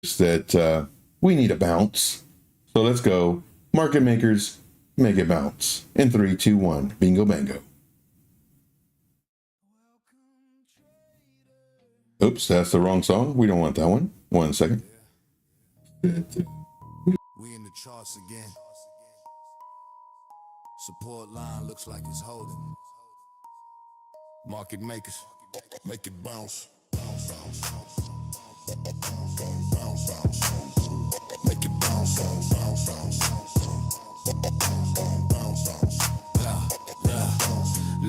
that we need a bounce. So let's go. Market makers, make it bounce. In 3, 2, 1. Bingo bango. Oops, that's the wrong song. We don't want that one. 1 second. We in the charts again. Support line looks like it's holding. Market makers, make it bounce. Bounce, bounce, bounce. Bounce, bounce. Make it bounce, bounce, bounce, bounce, bounce.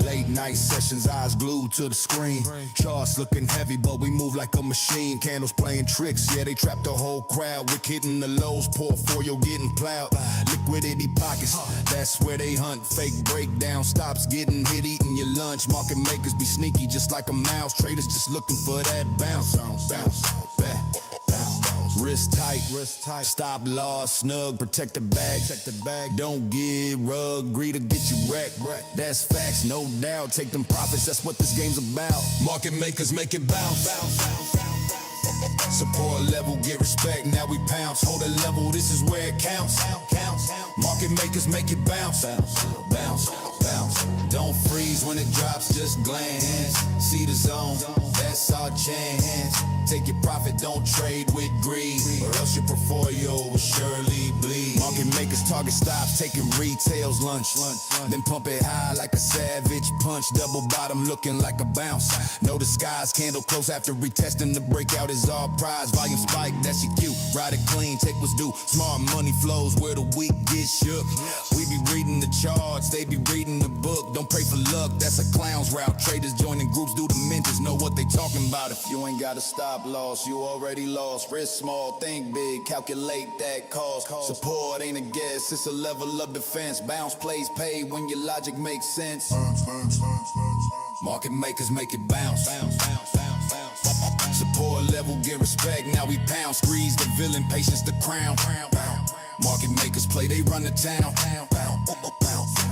Late night sessions, eyes glued to the screen. Charts looking heavy, but we move like a machine. Candles playing tricks, yeah, they trap the whole crowd. Wick hitting the lows, portfolio getting plowed. Liquidity pockets, that's where they hunt. Fake breakdown stops getting hit, eating your lunch. Market makers be sneaky, just like a mouse. Traders just looking for that bounce. Bounce, back. Wrist tight, stop loss, snug, protect the bag, don't get rug, greed to get you wrecked, that's facts, no doubt, take them profits, that's what this game's about. Market makers make it bounce, support level, get respect, now we pounce, hold a level, this is where it counts, market makers make it bounce, don't freeze when it drops, just glance, see the zone, that's our chance, take your profit, don't trade with greed, or else your portfolio will surely bleed. Market makers target stops, taking retails lunch, then pump it high like a savage punch, double bottom looking like a bounce, no disguise, candle close after retesting, the breakout is all prize, volume spike, that's your cue, ride it clean, take what's due, smart money flows where the weak get shook, we be reading the charts, they be reading the book, don't pray for luck, that's a clown's route, traders joining groups, do the mentors, know what they talking about, if you ain't got a stop loss, you already lost, risk small, think big, calculate that cost, support ain't a guess, it's a level of defense, bounce plays paid when your logic makes sense, market makers make it bounce, support level, get respect, now we pound, squeeze the villain, patience the crown, market makers play, they run the town,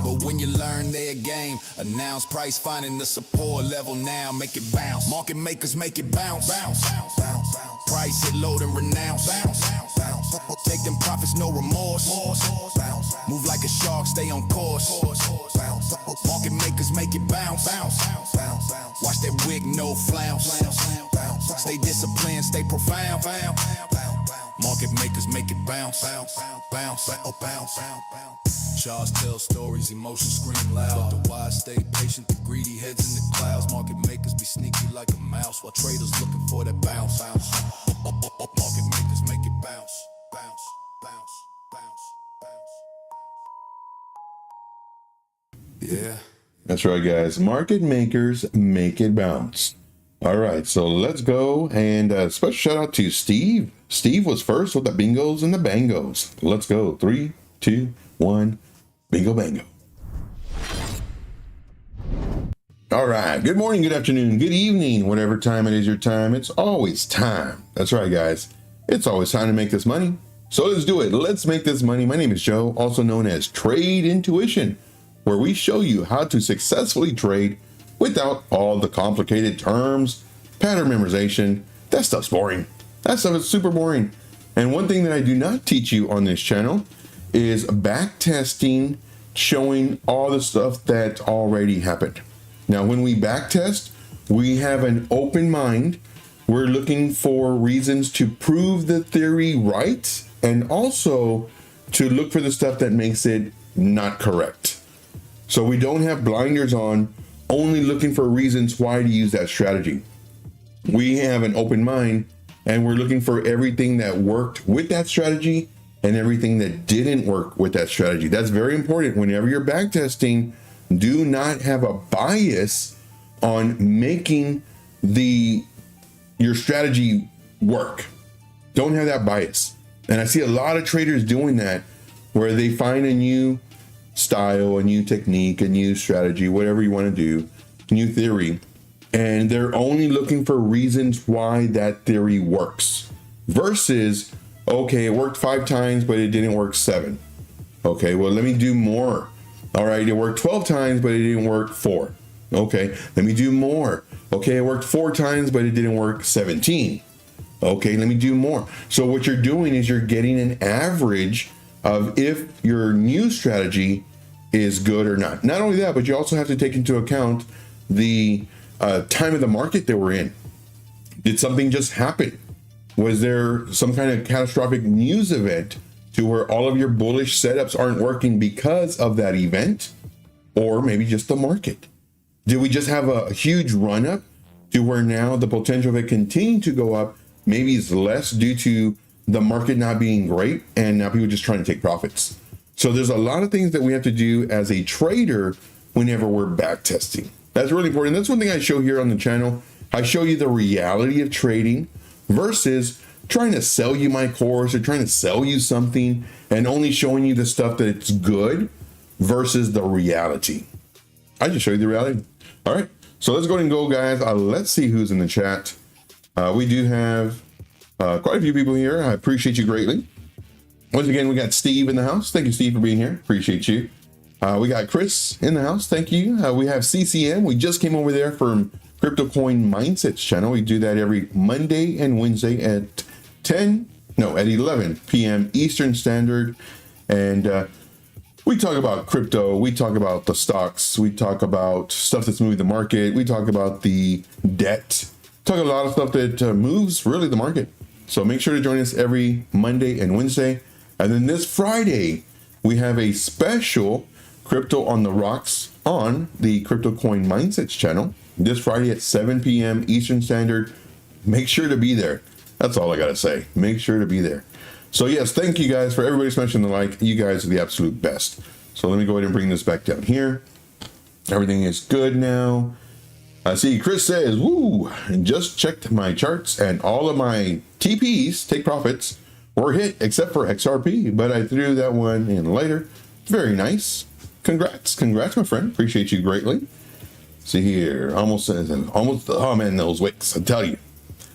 but when you learn their game, announce price, finding the support level now, make it bounce, market makers make it bounce, price hit load and renounce, take them profits, no remorse, move like a shark, stay on course, market makers make it bounce, watch that wig, no flounce, stay disciplined, stay profound, market makers make it bounce, charts tell stories, emotions scream loud, but the wise stay patient, the greedy heads in the clouds, market makers be sneaky like a mouse, while traders looking for that bounce, market makers make it bounce. Yeah. That's right, guys. Market makers make it bounce. All right, so let's go. And special shout out to Steve. Steve was first with the bingos and the bangos. Let's go. 3, 2, 1. Bingo bango. All right. Good morning, good afternoon, good evening, whatever time it is your time. It's always time. That's right, guys. It's always time to make this money. So let's do it. Let's make this money. My name is Joe, also known as Trade Intuition, where we show you how to successfully trade without all the complicated terms, pattern memorization. That stuff's boring. That stuff is super boring. And one thing that I do not teach you on this channel is back testing, showing all the stuff that already happened. Now, when we back test, we have an open mind. We're looking for reasons to prove the theory right, and also to look for the stuff that makes it not correct. So we don't have blinders on, only looking for reasons why to use that strategy. We have an open mind, and we're looking for everything that worked with that strategy and everything that didn't work with that strategy. That's very important. Whenever you're backtesting, do not have a bias on making your strategy work. Don't have that bias. And I see a lot of traders doing that, where they find a new style, a new technique, a new strategy, whatever you want to do, new theory, and they're only looking for reasons why that theory works, versus, okay, it worked 5 times, but it didn't work 7. Okay, well, let me do more. All right, it worked 12 times, but it didn't work 4. Okay, let me do more. Okay, it worked 4 times, but it didn't work 17. Okay, let me do more. So what you're doing is you're getting an average of if your new strategy is good or not. Not only that, but you also have to take into account the time of the market that we're in. Did something just happen? Was there some kind of catastrophic news event to where all of your bullish setups aren't working because of that event? Or maybe just the market? Did we just have a huge run up to where now the potential of it continuing to go up maybe is less due to the market not being great and now people just trying to take profits? So there's a lot of things that we have to do as a trader whenever we're back testing. That's really important. That's one thing I show here on the channel. I show you the reality of trading versus trying to sell you my course or trying to sell you something and only showing you the stuff that it's good versus the reality. I just show you the reality. All right, so let's go ahead and go, guys. Let's see who's in the chat. We do have quite a few people here. I appreciate you greatly. Once again, we got Steve in the house. Thank you, Steve, for being here. Appreciate you. We got Chris in the house. Thank you. We have CCM. We just came over there from Crypto Coin Mindsets channel. We do that every Monday and Wednesday at 11 p.m. Eastern Standard. And we talk about crypto. We talk about the stocks. We talk about stuff that's moving the market. We talk about the debt. Talk a lot of stuff that moves really the market. So make sure to join us every Monday and Wednesday. And then this Friday, we have a special Crypto on the Rocks on the Crypto Coin Mindsets channel. This Friday at 7 p.m. Eastern Standard. Make sure to be there. That's all I got to say. Make sure to be there. So yes, thank you guys for everybody smashing the like. You guys are the absolute best. So let me go ahead and bring this back down here. Everything is good now. I see Chris says, woo, and just checked my charts and all of my TPs, take profits, were hit except for XRP, but I threw that one in later. Very nice. Congrats, my friend. Appreciate you greatly. See here, almost, oh man, those wicks, I tell you.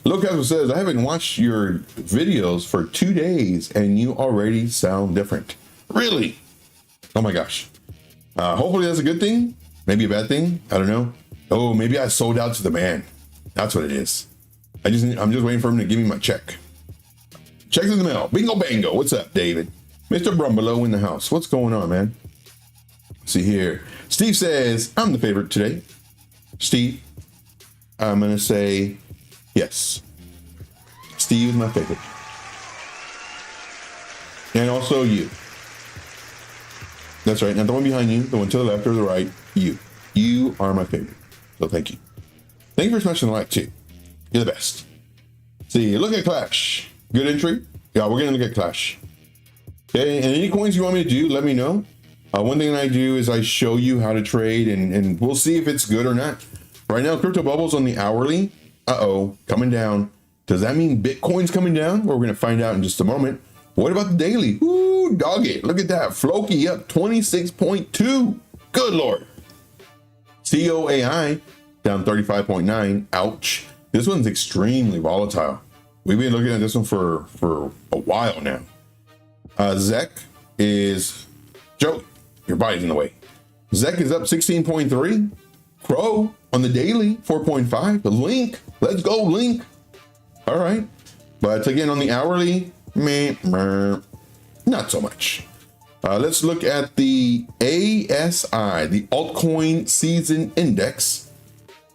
Locasmo says, I haven't watched your videos for 2 days and you already sound different. Really? Oh my gosh. Hopefully that's a good thing. Maybe a bad thing. I don't know. Oh, maybe I sold out to the man. That's what it is. I'm just waiting for him to give me my check. Check's in the mail. Bingo bango. What's up, David? Mr. Brumbelow in the house. What's going on, man? See here. Steve says, I'm the favorite today. Steve, I'm going to say yes. Steve is my favorite. And also you. That's right. Not the one behind you, the one to the left or the right. You. You are my favorite. So thank you. Thank you for smashing the like too. You're the best. See, look at Clash. Good entry. Yeah, we're going to look at Clash. Okay, and any coins you want me to do, let me know. One thing I do is I show you how to trade and we'll see if it's good or not. Right now, crypto bubbles on the hourly. Coming down. Does that mean Bitcoin's coming down? Well, we're going to find out in just a moment. What about the daily? Ooh, dog it. Look at that. Floki up 26.2. Good Lord. COAI down 35.9. Ouch. This one's extremely volatile. We've been looking at this one for a while now. ZEC is, Joe, your body's in the way. ZEC is up 16.3. Crow on the daily, 4.5. Link, let's go, Link. All right. But again, on the hourly, not so much. Let's look at the ASI, the Altcoin Season Index,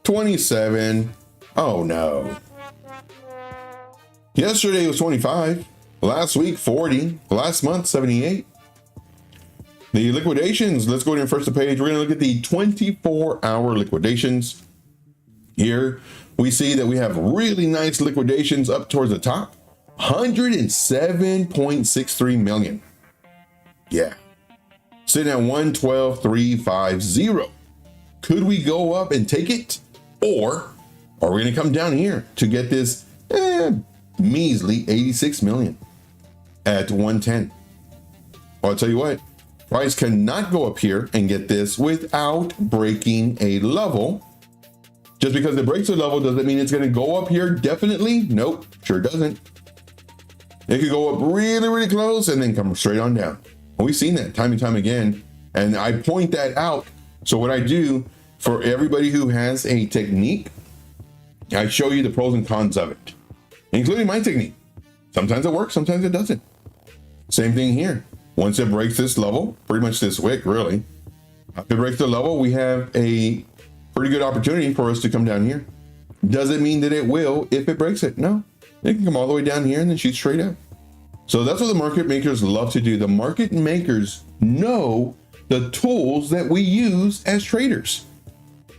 27. Oh no. Yesterday was 25. Last week, 40. Last month, 78. The liquidations, let's go to the first page. We're going to look at the 24-hour liquidations. Here, we see that we have really nice liquidations up towards the top. 107.63 million. Yeah. Sitting at 112,350. Could we go up and take it? Or are we going to come down here to get this measly 86 million at 110? Well, I'll tell you what. Price cannot go up here and get this without breaking a level. Just because it breaks a level doesn't mean it's going to go up here definitely. Nope, sure doesn't. It could go up really, really close and then come straight on down. And we've seen that time and time again. And I point that out. So what I do for everybody who has a technique, I show you the pros and cons of it. including my technique. Sometimes it works, sometimes it doesn't. Same thing here. Once it breaks this level, pretty much this wick, really, if it breaks the level, we have a pretty good opportunity for us to come down here. Doesn't mean that it will if it breaks it. No, it can come all the way down here and then shoot straight up. So that's what the market makers love to do. The market makers know the tools that we use as traders.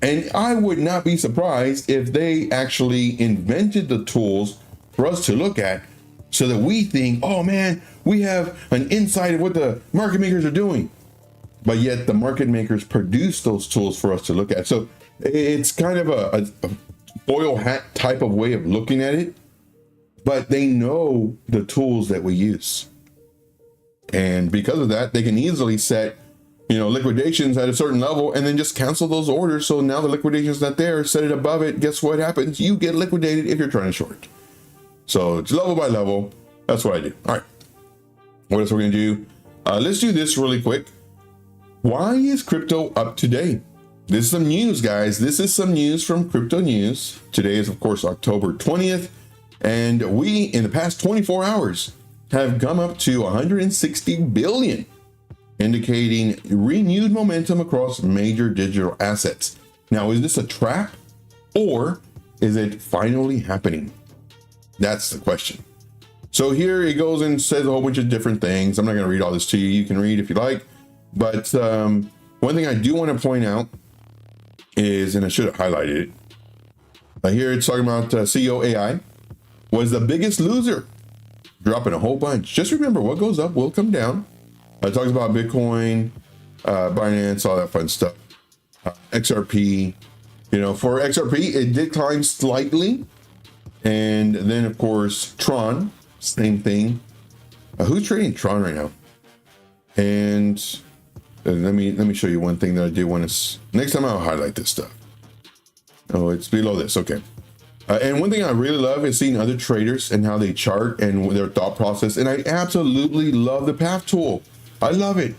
And I would not be surprised if they actually invented the tools for us to look at so that we think, oh man, we have an insight of what the market makers are doing. But yet the market makers produce those tools for us to look at. So it's kind of a foil hat type of way of looking at it, but they know the tools that we use. And because of that, they can easily set, liquidations at a certain level and then just cancel those orders. So now the liquidation's not there, set it above it. Guess what happens? You get liquidated if you're trying to short. So it's level by level. That's what I do. All right. What else are we going to do? Let's do this really quick. Why is crypto up today? This is some news, guys. This is some news from Crypto News. Today is, of course, October 20th. And we, in the past 24 hours, have come up to 160 billion, indicating renewed momentum across major digital assets. Now, is this a trap or is it finally happening? That's the question. So here it goes and says a whole bunch of different things. I'm not going to read all this to you. You can read if you like. But one thing I do want to point out is, and I should have highlighted it, here it's talking about CEO AI was the biggest loser, dropping a whole bunch. Just remember, what goes up will come down. It talks about Bitcoin, Binance, all that fun stuff. XRP, for XRP, it did climb slightly. And then, of course, Tron, same thing. Who's trading Tron right now? And let me show you one thing that I do want to. Next time I'll highlight this stuff. Oh, it's below this. Okay. And one thing I really love is seeing other traders and how they chart and their thought process. And I absolutely love the path tool. I love it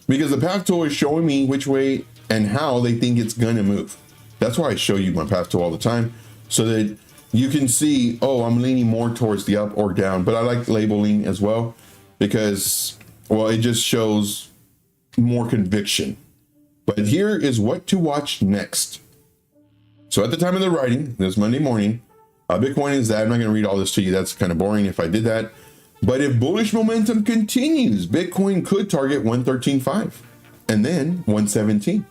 because the path tool is showing me which way and how they think it's going to move. That's why I show you my path tool all the time, so that you can see, oh, I'm leaning more towards the up or down. But I like labeling as well because, well, it just shows more conviction. But here is what to watch next. So at the time of the writing, this Monday morning, Bitcoin is that. I'm not going to read all this to you. That's kind of boring if I did that. But if bullish momentum continues, Bitcoin could target 113.5 and then 117,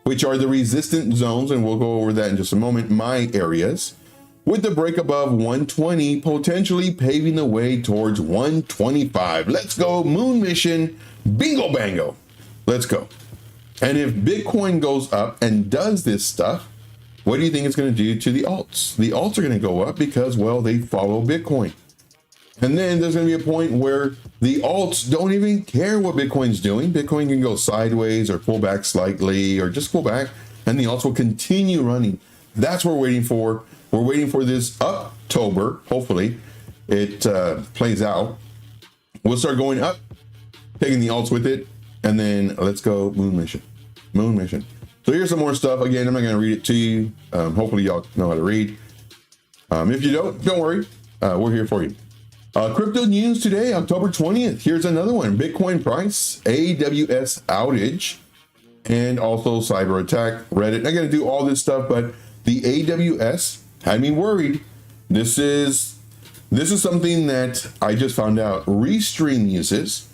which are the resistant zones. And we'll go over that in just a moment. My areas, with the break above 120, potentially paving the way towards 125. Let's go. Moon mission. Bingo bango. Let's go. And if Bitcoin goes up and does this stuff, what do you think it's going to do to the alts? The alts are going to go up because, well, they follow Bitcoin. And then there's going to be a point where the alts don't even care what Bitcoin's doing. Bitcoin can go sideways or pull back slightly or just pull back, and the alts will continue running. That's what we're waiting for. We're waiting for this October. Hopefully it plays out. We'll start going up, taking the alts with it, and then let's go moon mission. Moon mission. So here's some more stuff. Again, I'm not going to read it to you. Hopefully y'all know how to read. If you don't worry. We're here for you. Crypto news today, October 20th. Here's another one. Bitcoin price, AWS outage, and also cyber attack, Reddit. I'm going to do all this stuff, but the AWS had me worried. This is something that I just found out Restream uses.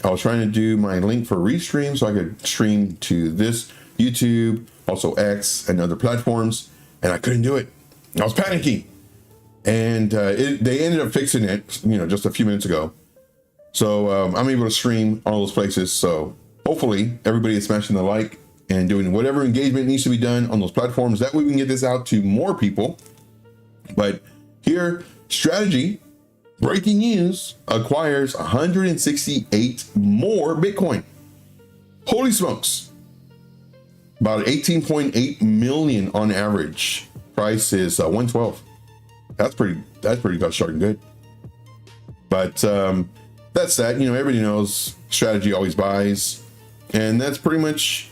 I was trying to do my link for Restream so I could stream to this YouTube, also X and other platforms, and I couldn't do it. I was panicking. And they ended up fixing it, just a few minutes ago. So I'm able to stream all those places. So hopefully everybody is smashing the like and doing whatever engagement needs to be done on those platforms. That way we can get this out to more people. But here, strategy, breaking news, acquires 168 more Bitcoin. Holy smokes. About 18.8 million on average. Price is 112. That's pretty good, starting good. But that's that. Everybody knows strategy always buys, and that's pretty much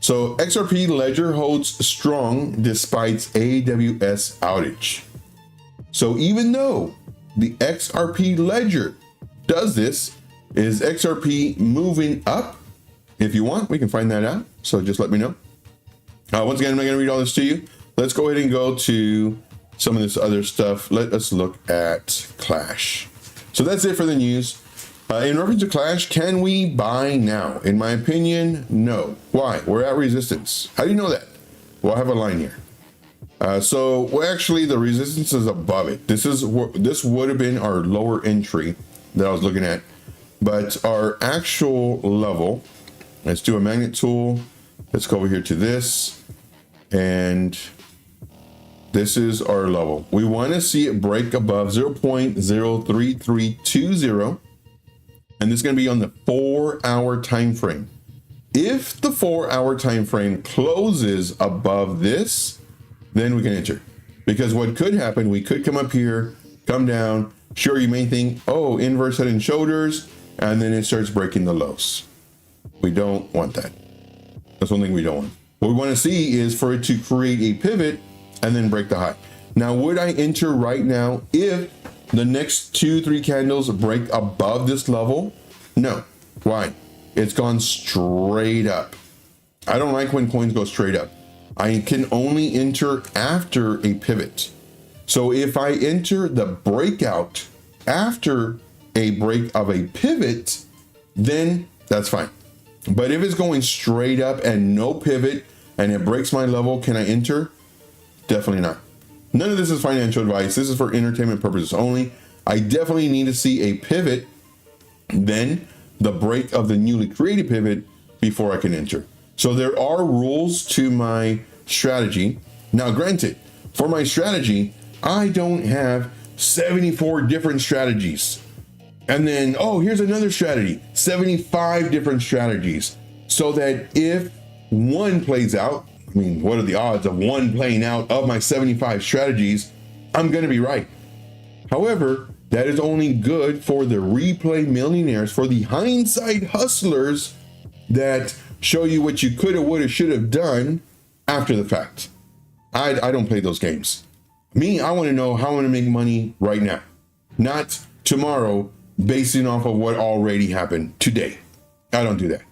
So XRP Ledger holds strong despite AWS outage. So even though the XRP Ledger does this, is XRP moving up? If you want, we can find that out. So just let me know. Once again, I'm not going to read all this to you. Let's go ahead and go to some of this other stuff. Let us look at Clash. So that's it for the news. In reference to Clash, can we buy now? In my opinion, no. Why? We're at resistance. How do you know that? Well, I have a line here. Well, actually, the resistance is above it. This would have been our lower entry that I was looking at, but our actual level. Let's do a magnet tool. Let's go over here to this, and this is our level. We want to see it break above 0.03320, and this is going to be on the 4-hour time frame. If the 4-hour time frame closes above this, then we can enter. Because what could happen, we could come up here, come down. Sure, you may think, oh, inverse head and shoulders, and then it starts breaking the lows. We don't want that. That's one thing we don't want. What we want to see is for it to create a pivot and then break the high. Now, would I enter right now if the next 2-3 candles break above this level? No. Why? It's gone straight up. I don't like when coins go straight up. I can only enter after a pivot. So if I enter the breakout after a break of a pivot, then that's fine. But if it's going straight up and no pivot and it breaks my level, can I enter? Definitely not. None of this is financial advice. This is for entertainment purposes only. I definitely need to see a pivot, then the break of the newly created pivot before I can enter. So there are rules to my strategy. Now, granted, for my strategy, I don't have 74 different strategies. And then, oh, here's another strategy, 75 different strategies. So that if one plays out, I mean, what are the odds of one playing out of my 75 strategies? I'm going to be right. However, that is only good for the replay millionaires, for the hindsight hustlers that show you what you could have, would have, should have done after the fact. I don't play those games. Me, I want to know how I'm going to make money right now, not tomorrow, basing off of what already happened today. I don't do that.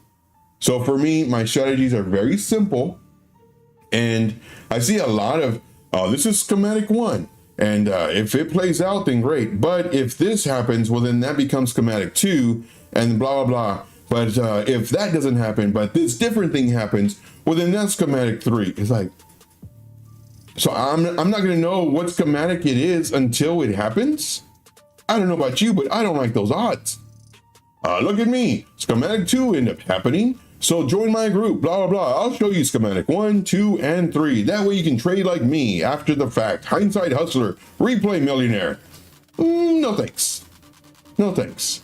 So for me, my strategies are very simple. And I see a lot of, oh, this is schematic 1. And if it plays out, then great. But if this happens, well, then that becomes schematic 2 and blah, blah, blah. But if that doesn't happen, but this different thing happens, well, then that's schematic 3. It's like, so I'm not going to know what schematic it is until it happens. I don't know about you, but I don't like those odds. Look at me. Schematic 2 ended up happening. So join my group, blah, blah, blah. I'll show you schematic 1, 2, and 3. That way you can trade like me after the fact. Hindsight hustler, replay millionaire. No thanks. No thanks.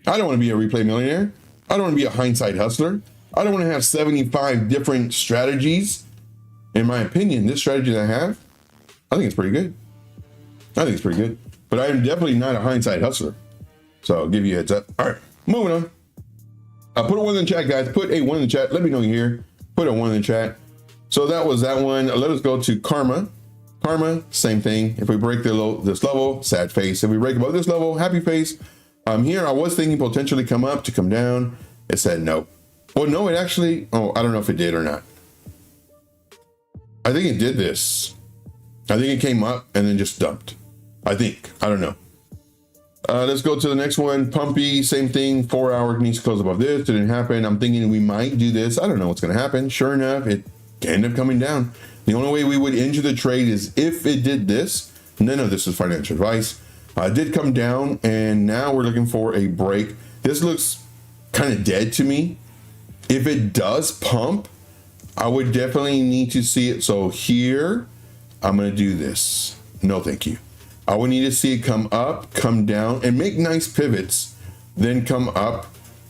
I don't want to be a replay millionaire. I don't want to be a hindsight hustler. I don't want to have 75 different strategies. In my opinion, this strategy that I have, I think it's pretty good. But I am definitely not a hindsight hustler. So I'll give you a heads up. All right, moving on. Put a 1 in the chat, guys. Put a 1 in the chat. Let me know you're here. Put a 1 in the chat. So that was that one. Let us go to Karma. Karma, same thing. If we break this level, sad face. If we break above this level, happy face. Here, I was thinking potentially come up to come down. It said no. Well, no, it actually, oh, I don't know if it did or not. I think it did this. I think it came up and then just dumped. I think. I don't know. Let's go to the next one. Pumpy, same thing. 4 hour needs to close above this. Didn't happen. I'm thinking we might do this. I don't know what's going to happen. Sure enough, it ended up coming down. The only way we would enter the trade is if it did this. None of this is financial advice. It did come down, and now we're looking for a break. This looks kind of dead to me. If it does pump, I would definitely need to see it. So here, I'm going to do this. No, thank you. I would need to see it come up, come down, and make nice pivots, then come up,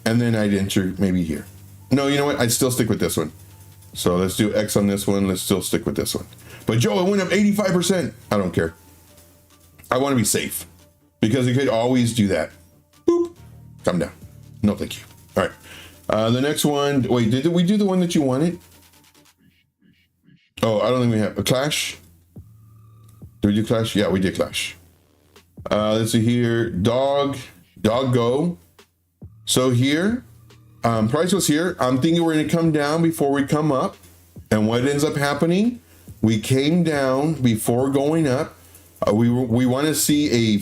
and then I'd enter maybe here. No, you know what? I'd still stick with this one. So let's do X on this one. Let's still stick with this one. But Joe, it went up 85%. I don't care. I want to be safe because it could always do that. Boop, come down. No, thank you. All right. The next one. Wait, did we do the one that you wanted? Oh, I don't think we have a clash. Did we do clash? Yeah, we did clash. Let's see here. Dog go. So here, price was here. I'm thinking we're going to come down before we come up. And what ends up happening? We came down before going up. We want to see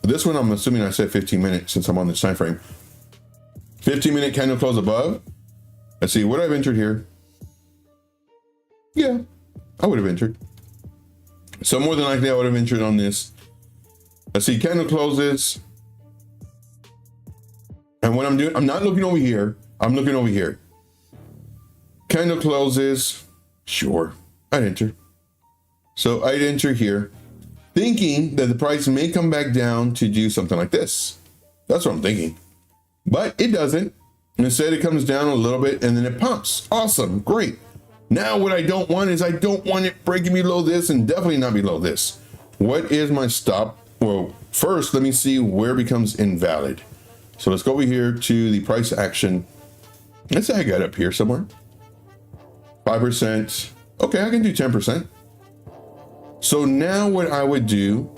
this one, I'm assuming I said 15 minutes since I'm on this time frame. 15-minute candle close above. Let's see what I've entered here. Yeah, I would have entered. So more than likely I would have entered on this. Let's see, candle closes. And what I'm doing, I'm not looking over here. I'm looking over here. Candle closes. Sure, I'd enter. So I'd enter here, thinking that the price may come back down to do something like this. That's what I'm thinking. But it doesn't. Instead, it comes down a little bit and then it pumps. Awesome, great. Now what I don't want is I don't want it breaking below this and definitely not below this. What is my stop? Well, first, let me see where it becomes invalid. So let's go over here to the price action. Let's say I got up here somewhere. 5%. Okay, I can do 10%. So now what I would do,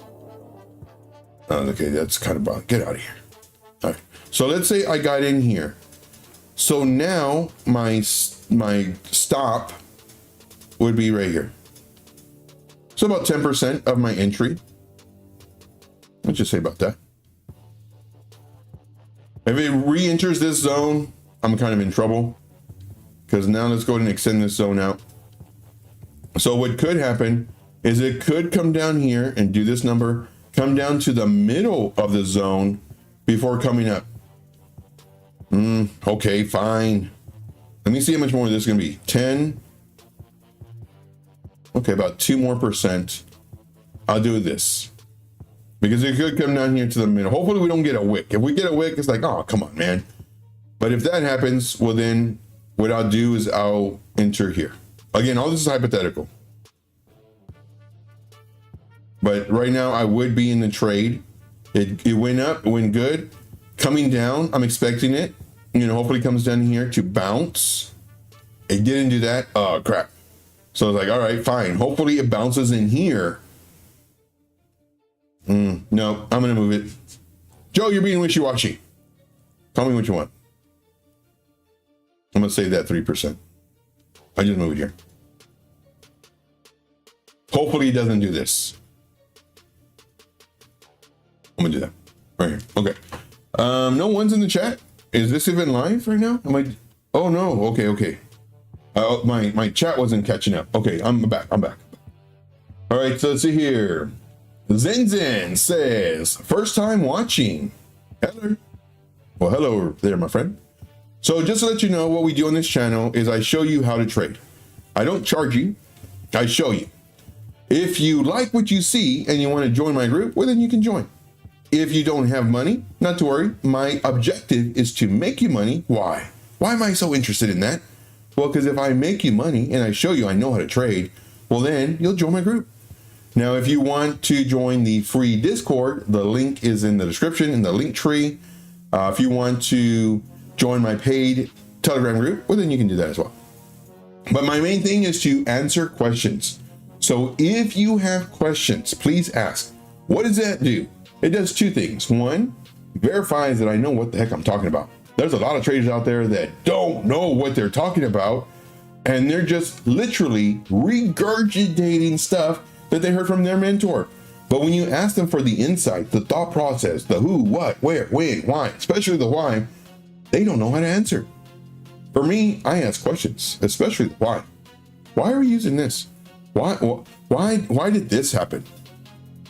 okay, that's kind of broad. Get out of here. All right. So let's say I got in here. So now my stop would be right here. So about 10% of my entry. Let's just say about that. If it re-enters this zone, I'm kind of in trouble. Because now let's go ahead and extend this zone out. So what could happen is it could come down here and do this number, come down to the middle of the zone before coming up. Okay, fine. Let me see how much more this is going to be. 10. Okay, about 2% more. I'll do this. Because it could come down here to the middle. Hopefully we don't get a wick. If we get a wick, it's like, oh, come on, man. But if that happens, well then what I'll do is I'll enter here. Again, all this is hypothetical. But right now I would be in the trade. It went up, it went good. Coming down, I'm expecting it. Hopefully it comes down here to bounce. It didn't do that. Oh, crap. So I was like, all right, fine. Hopefully it bounces in here. No, I'm going to move it. Joe, you're being wishy-washy. Tell me what you want. I'm going to save that 3%. I just move it here. Hopefully it doesn't do this. I'm going to do that right here. Okay. No one's in the chat. Is this even live right now? Oh no. Okay. My chat wasn't catching up. Okay, I'm back. All right, so let's see here. Zen says, first time watching. Hello. Well, hello there, my friend. So just to let you know, what we do on this channel is I show you how to trade. I don't charge you. I show you. If you like what you see and you want to join my group, well, then you can join. If you don't have money, not to worry. My objective is to make you money. Why? Why am I so interested in that? Well, because if I make you money and I show you I know how to trade, well, then you'll join my group. Now, if you want to join the free Discord, the link is in the description, in the link tree. If you want to join my paid Telegram group, well, then you can do that as well. But my main thing is to answer questions. So if you have questions, please ask. What does that do? It does two things. One, verifies that I know what the heck I'm talking about. There's a lot of traders out there that don't know what they're talking about, and they're just literally regurgitating stuff that they heard from their mentor. But when you ask them for the insight, the thought process, the who, what, where, when, why, especially the why, they don't know how to answer. For me, I ask questions, especially the why. Why are we using this? Why did this happen?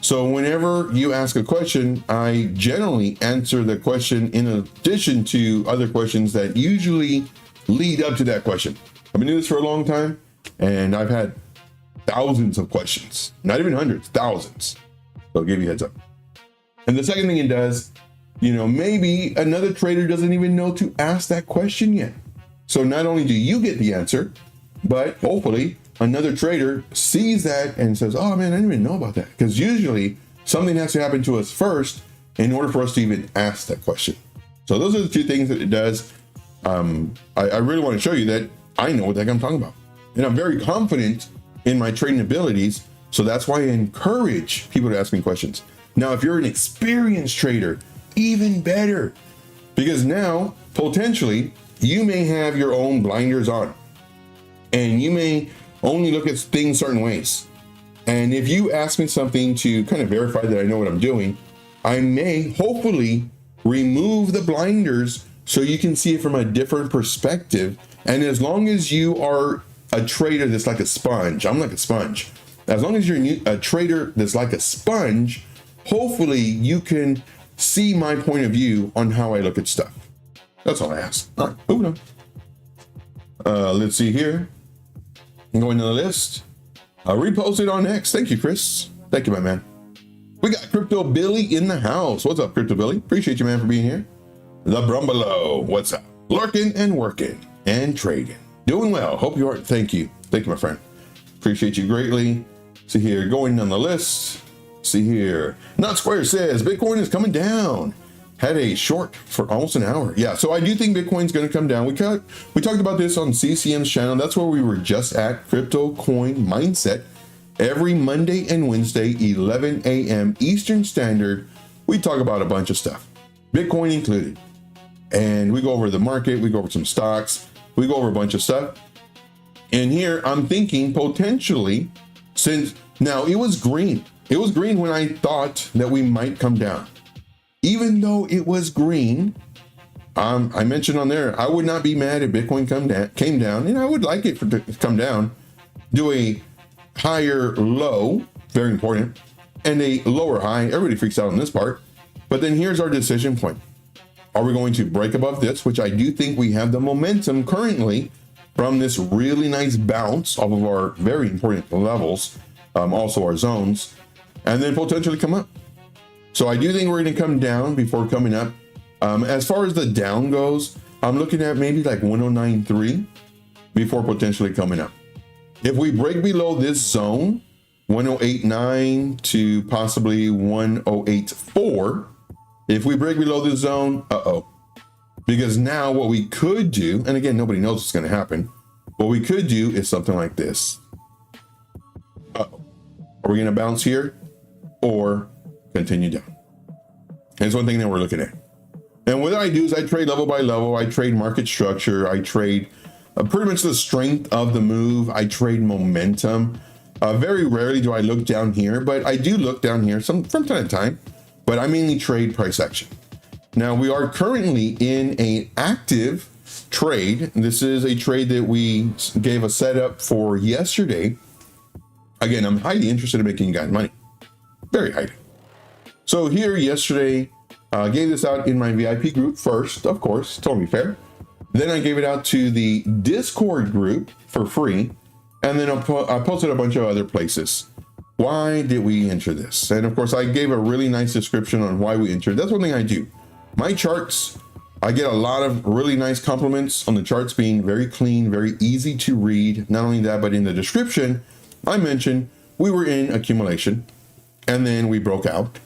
So whenever you ask a question, I generally answer the question in addition to other questions that usually lead up to that question. I've been doing this for a long time, and I've had thousands of questions, not even hundreds, thousands. So I'll give you a heads up. And the second thing it does, maybe another trader doesn't even know to ask that question yet. So not only do you get the answer, but hopefully another trader sees that and says, oh man, I didn't even know about that. Because usually something has to happen to us first in order for us to even ask that question. So those are the two things that it does. I really want to show you that I know what the heck I'm talking about. And I'm very confident in my trading abilities. So that's why I encourage people to ask me questions. Now, if you're an experienced trader, even better, because now potentially you may have your own blinders on and you may only look at things certain ways. And if you ask me something to kind of verify that I know what I'm doing, I may hopefully remove the blinders so you can see it from a different perspective. And as long as you are a trader that's like a sponge, I'm like a sponge. As long as you're a trader that's like a sponge, hopefully you can see my point of view on how I look at stuff. That's all I ask. All right, moving on. Let's see here. Going to the list. Reposted on X. Thank you, Chris. Thank you, my man. We got Crypto Billy in the house. What's up, Crypto Billy? Appreciate you, man, for being here. The Brumbalo. What's up? Lurking and working and trading. Doing well. Hope you are. Thank you. Thank you, my friend. Appreciate you greatly. See here, going down the list. See here. Not Square says Bitcoin is coming down. Had a short for almost an hour. Yeah, so I do think Bitcoin's going to come down. We talked about this on CCM's channel. That's where we were just at, Crypto Coin Mindset. Every Monday and Wednesday, 11 a.m. Eastern Standard, we talk about a bunch of stuff, Bitcoin included. And we go over the market, we go over some stocks, we go over a bunch of stuff. And here I'm thinking potentially, since now it was green. It was green when I thought that we might come down. Even though it was green, I mentioned on there, I would not be mad if Bitcoin came down, and I would like it to come down, do a higher low, very important, and a lower high. Everybody freaks out on this part. But then here's our decision point. Are we going to break above this, which I do think we have the momentum currently from this really nice bounce off of our very important levels, also our zones, and then potentially come up. So I do think we're going to come down before coming up. As far as the down goes, I'm looking at maybe like 109.3 before potentially coming up. If we break below this zone, 108.9 to possibly 108.4, if we break below this zone, because now what we could do, and again, nobody knows what's going to happen. What we could do is something like this. Are we going to bounce here or continue down? That's one thing that we're looking at. And what I do is I trade level by level. I trade market structure. I trade pretty much the strength of the move. I trade momentum. Very rarely do I look down here, but I do look down here from time to time. But I mainly trade price action. Now we are currently in an active trade. This is a trade that we gave a setup for yesterday. Again, I'm highly interested in making you guys money. Very highly. So here yesterday, gave this out in my VIP group first, of course, totally fair. Then I gave it out to the Discord group for free. And then I posted a bunch of other places. Why did we enter this? And of course, I gave a really nice description on why we entered. That's one thing I do. My charts, I get a lot of really nice compliments on the charts being very clean, very easy to read. Not only that, but in the description, I mentioned we were in accumulation and then we broke out.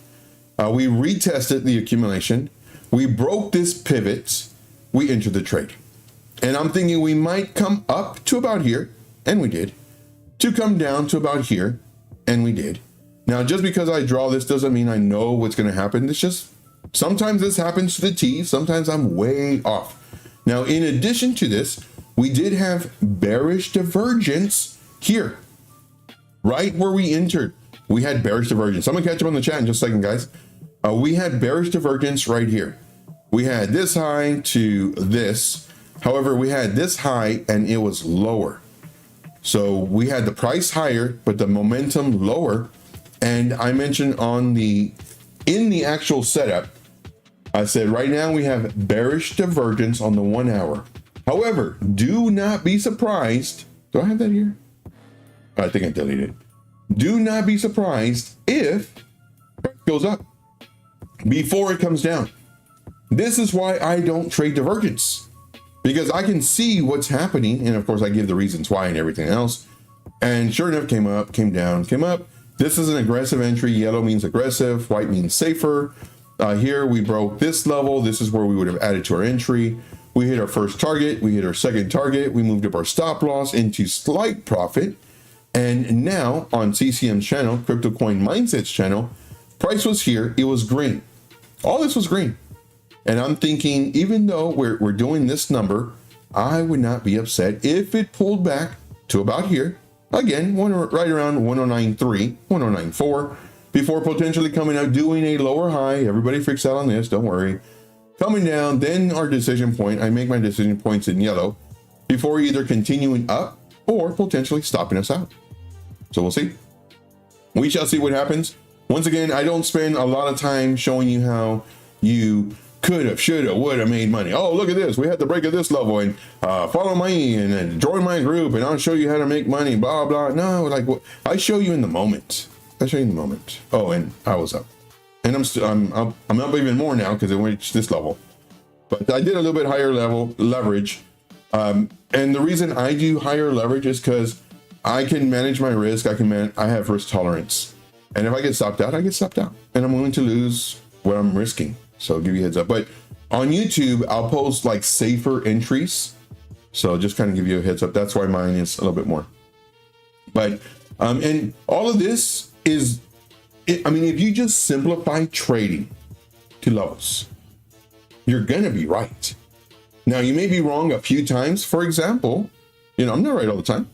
We retested the accumulation. We broke this pivot. We entered the trade. And I'm thinking we might come up to about here, and we did, to come down to about here, and we did. Now, just because I draw this doesn't mean I know what's going to happen. It's just sometimes this happens to the T. Sometimes I'm way off. Now, in addition to this, we did have bearish divergence here, right where we entered. We had bearish divergence. I'm going to catch up on the chat in just a second, guys. We had bearish divergence right here. We had this high to this. However, we had this high and it was lower. So we had the price higher, but the momentum lower. And I mentioned in the actual setup, I said, right now we have bearish divergence on the 1 hour. However, do not be surprised. Do I have that here? I think I deleted it. Do not be surprised if it goes up before it comes down. This is why I don't trade divergence, because I can see what's happening. And of course I give the reasons why and everything else. And sure enough, came up, came down, came up. This is an aggressive entry. Yellow means aggressive, white means safer. Here we broke this level. This is where we would have added to our entry. We hit our first target. We hit our second target. We moved up our stop loss into slight profit. And now on CCM's channel, Crypto Coin Mindset's channel, price was here, it was green. All this was green. And I'm thinking, even though we're doing this number, I would not be upset if it pulled back to about here. Again, right around 109.3, 109.4, before potentially coming out, doing a lower high. Everybody freaks out on this, don't worry. Coming down, then our decision point, I make my decision points in yellow, before either continuing up or potentially stopping us out. So we'll see. We shall see what happens. Once again, I don't spend a lot of time showing you how you could have, should have, would have made money. Oh, look at this. We had to break at this level and follow me and join my group and I'll show you how to make money, blah, blah. No, like I show you in the moment. I show you in the moment. Oh, and I was up. And I'm up even more now because it reached this level. But I did a little bit higher level leverage. And the reason I do higher leverage is because I can manage my risk. I have risk tolerance. And if I get stopped out, I get stopped out. And I'm willing to lose what I'm risking. So I'll give you a heads up. But on YouTube, I'll post like safer entries. So just kind of give you a heads up. That's why mine is a little bit more. But, and all of this is, I mean, if you just simplify trading to levels, you're going to be right. Now, you may be wrong a few times. For example, you know, I'm not right all the time.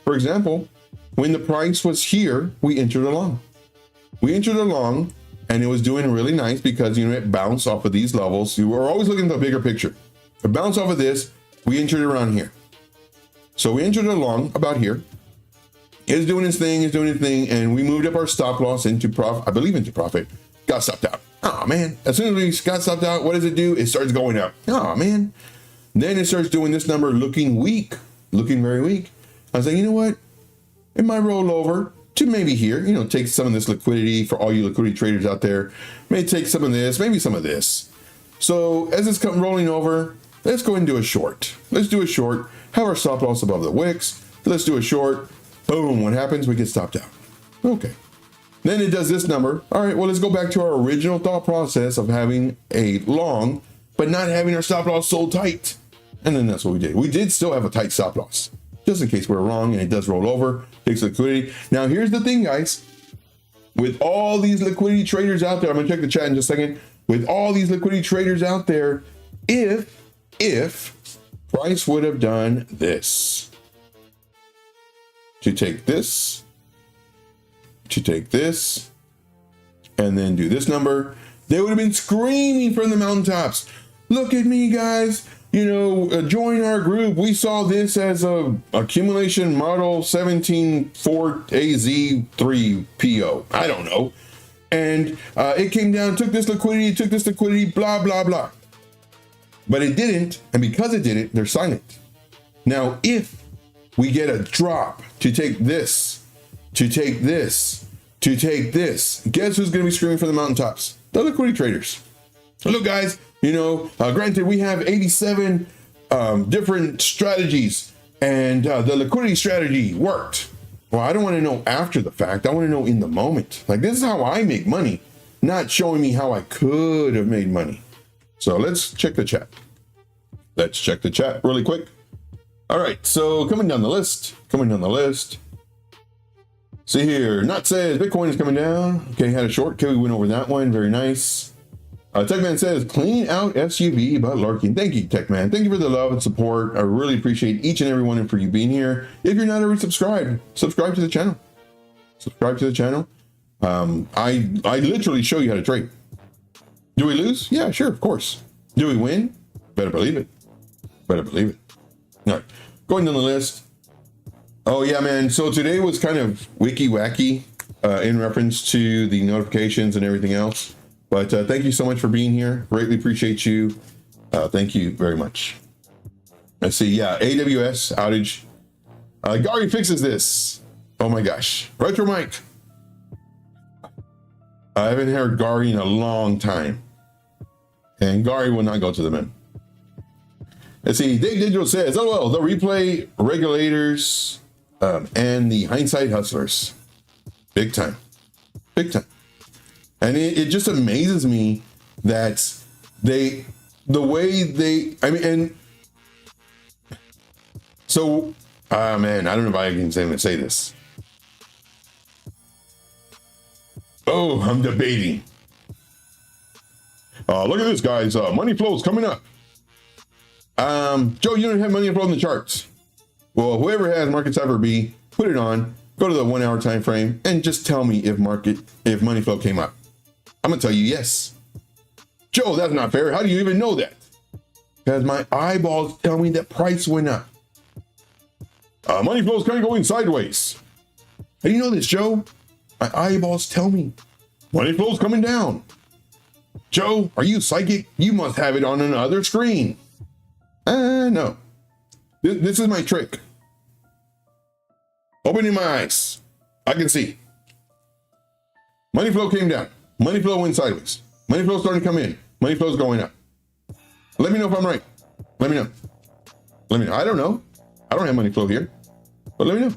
For example, when the price was here, we entered along. We entered along and it was doing really nice because, you know, it bounced off of these levels. You were always looking at the bigger picture. It bounced off of this. We entered around here. So we entered along about here. It's doing its thing, and we moved up our stop loss into profit. I believe into profit. Got stopped out. Oh man! As soon as we got stopped out, what does it do? It starts going up. Oh man! Then it starts doing this number, looking weak, looking very weak. I was like, you know what? It might roll over to maybe here. You know, take some of this liquidity for all you liquidity traders out there. May take some of this, maybe some of this. So as it's come rolling over, let's go and do a short. Let's do a short. Have our stop loss above the wicks. Let's do a short. Boom, what happens? We get stopped out. Okay. Then it does this number. All right, well, let's go back to our original thought process of having a long, but not having our stop loss so tight. And then that's what we did. We did still have a tight stop loss, just in case we're wrong and it does roll over, takes liquidity. Now, here's the thing, guys. With all these liquidity traders out there, I'm going to check the chat in just a second. With all these liquidity traders out there, if price would have done this, to take this, and then do this number, they would have been screaming from the mountaintops. Look at me, guys. You know, join our group. We saw this as a accumulation model 174AZ3PO. I don't know. And it came down, took this liquidity, blah, blah, blah. But it didn't. And because it didn't, they're silent. Now, if we get a drop to take this, to take this, to take this, guess who's going to be screaming from the mountaintops? The liquidity traders. Look, guys, you know, granted, we have 87 different strategies, and the liquidity strategy worked. Well, I don't want to know after the fact. I want to know in the moment. Like, this is how I make money, not showing me how I could have made money. So let's check the chat. Let's check the chat really quick. All right, so coming down the list. See here, Nut says Bitcoin is coming down. Okay, had a short. Okay, we went over that one. Very nice. Techman says clean out SUV but lurking. Thank you, Techman. Thank you for the love and support. I really appreciate each and every one for you being here. If you're not already subscribed, subscribe to the channel. I literally show you how to trade. Do we lose? Yeah, sure, of course. Do we win? Better believe it. All right, going down the list. Oh yeah, man. So today was kind of wiki-wacky in reference to the notifications and everything else. But thank you so much for being here. Greatly appreciate you. Thank you very much. Let's see. Yeah, AWS outage. Gary fixes this. Oh my gosh. Retro Mike. I haven't heard Gary in a long time. And Gary will not go to the moon. Let's see. Dave Digital says, oh, well, the replay regulators and the hindsight hustlers. Big time. And it just amazes me that and so, man, I don't know if I can even say this. Oh, I'm debating. Look at this, guys. Money flow is coming up. Joe, you don't have money flow in the charts. Well, whoever has Market Cyber B, put it on, go to the 1 hour time frame, and just tell me if money flow came up. I'm gonna tell you yes. Joe, that's not fair. How do you even know that? Because my eyeballs tell me that price went up. Money flow is kind of going sideways. How do you know this, Joe? My eyeballs tell me money flow is coming down. Joe, are you psychic? You must have it on another screen. No. This is my trick. Opening my eyes. I can see. Money flow came down. Money flow went sideways. Money flow starting to come in. Money flow is going up. Let me know if I'm right. Let me know. Let me know. I don't know. I don't have money flow here. But let me know.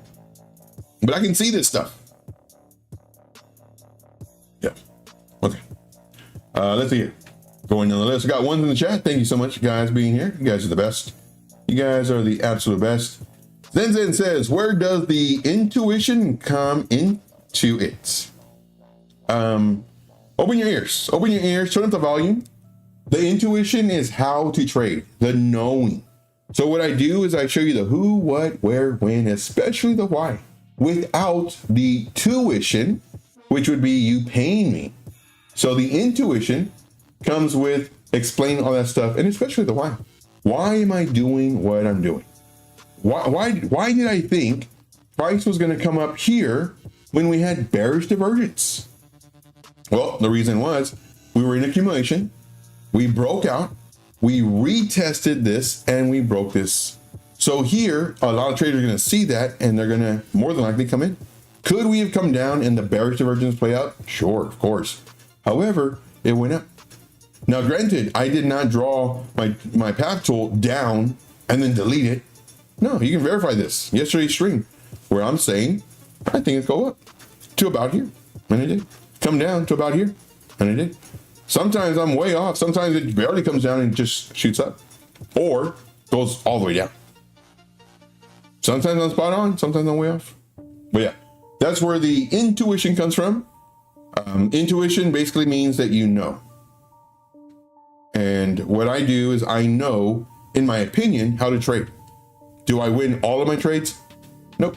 But I can see this stuff. Yeah. Okay. Let's see here. Going on the list. I got ones in the chat. Thank you so much, guys, being here. You guys are the best. You guys are the absolute best. Zen says, where does the intuition come into it? Open your ears. Open your ears. Turn up the volume. The intuition is how to trade. The knowing. So what I do is I show you the who, what, where, when, especially the why, without the tuition, which would be you paying me. So the intuition comes with explaining all that stuff, and especially the why. Why am I doing what I'm doing? Why did I think price was going to come up here when we had bearish divergence? Well, the reason was we were in accumulation. We broke out. We retested this and we broke this. So here, a lot of traders are going to see that and they're going to more than likely come in. Could we have come down and the bearish divergence play out? Sure, of course. However, it went up. Now, granted, I did not draw my path tool down and then delete it. No, you can verify this. Yesterday's stream where I'm saying, I think it's go up to about here. And it did. Come down to about here. And it did. Sometimes I'm way off. Sometimes it barely comes down and just shoots up or goes all the way down. Sometimes I'm spot on. Sometimes I'm way off. But yeah, that's where the intuition comes from. Intuition basically means that you know. And what I do is I know, in my opinion, how to trade. Do I win all of my trades? Nope.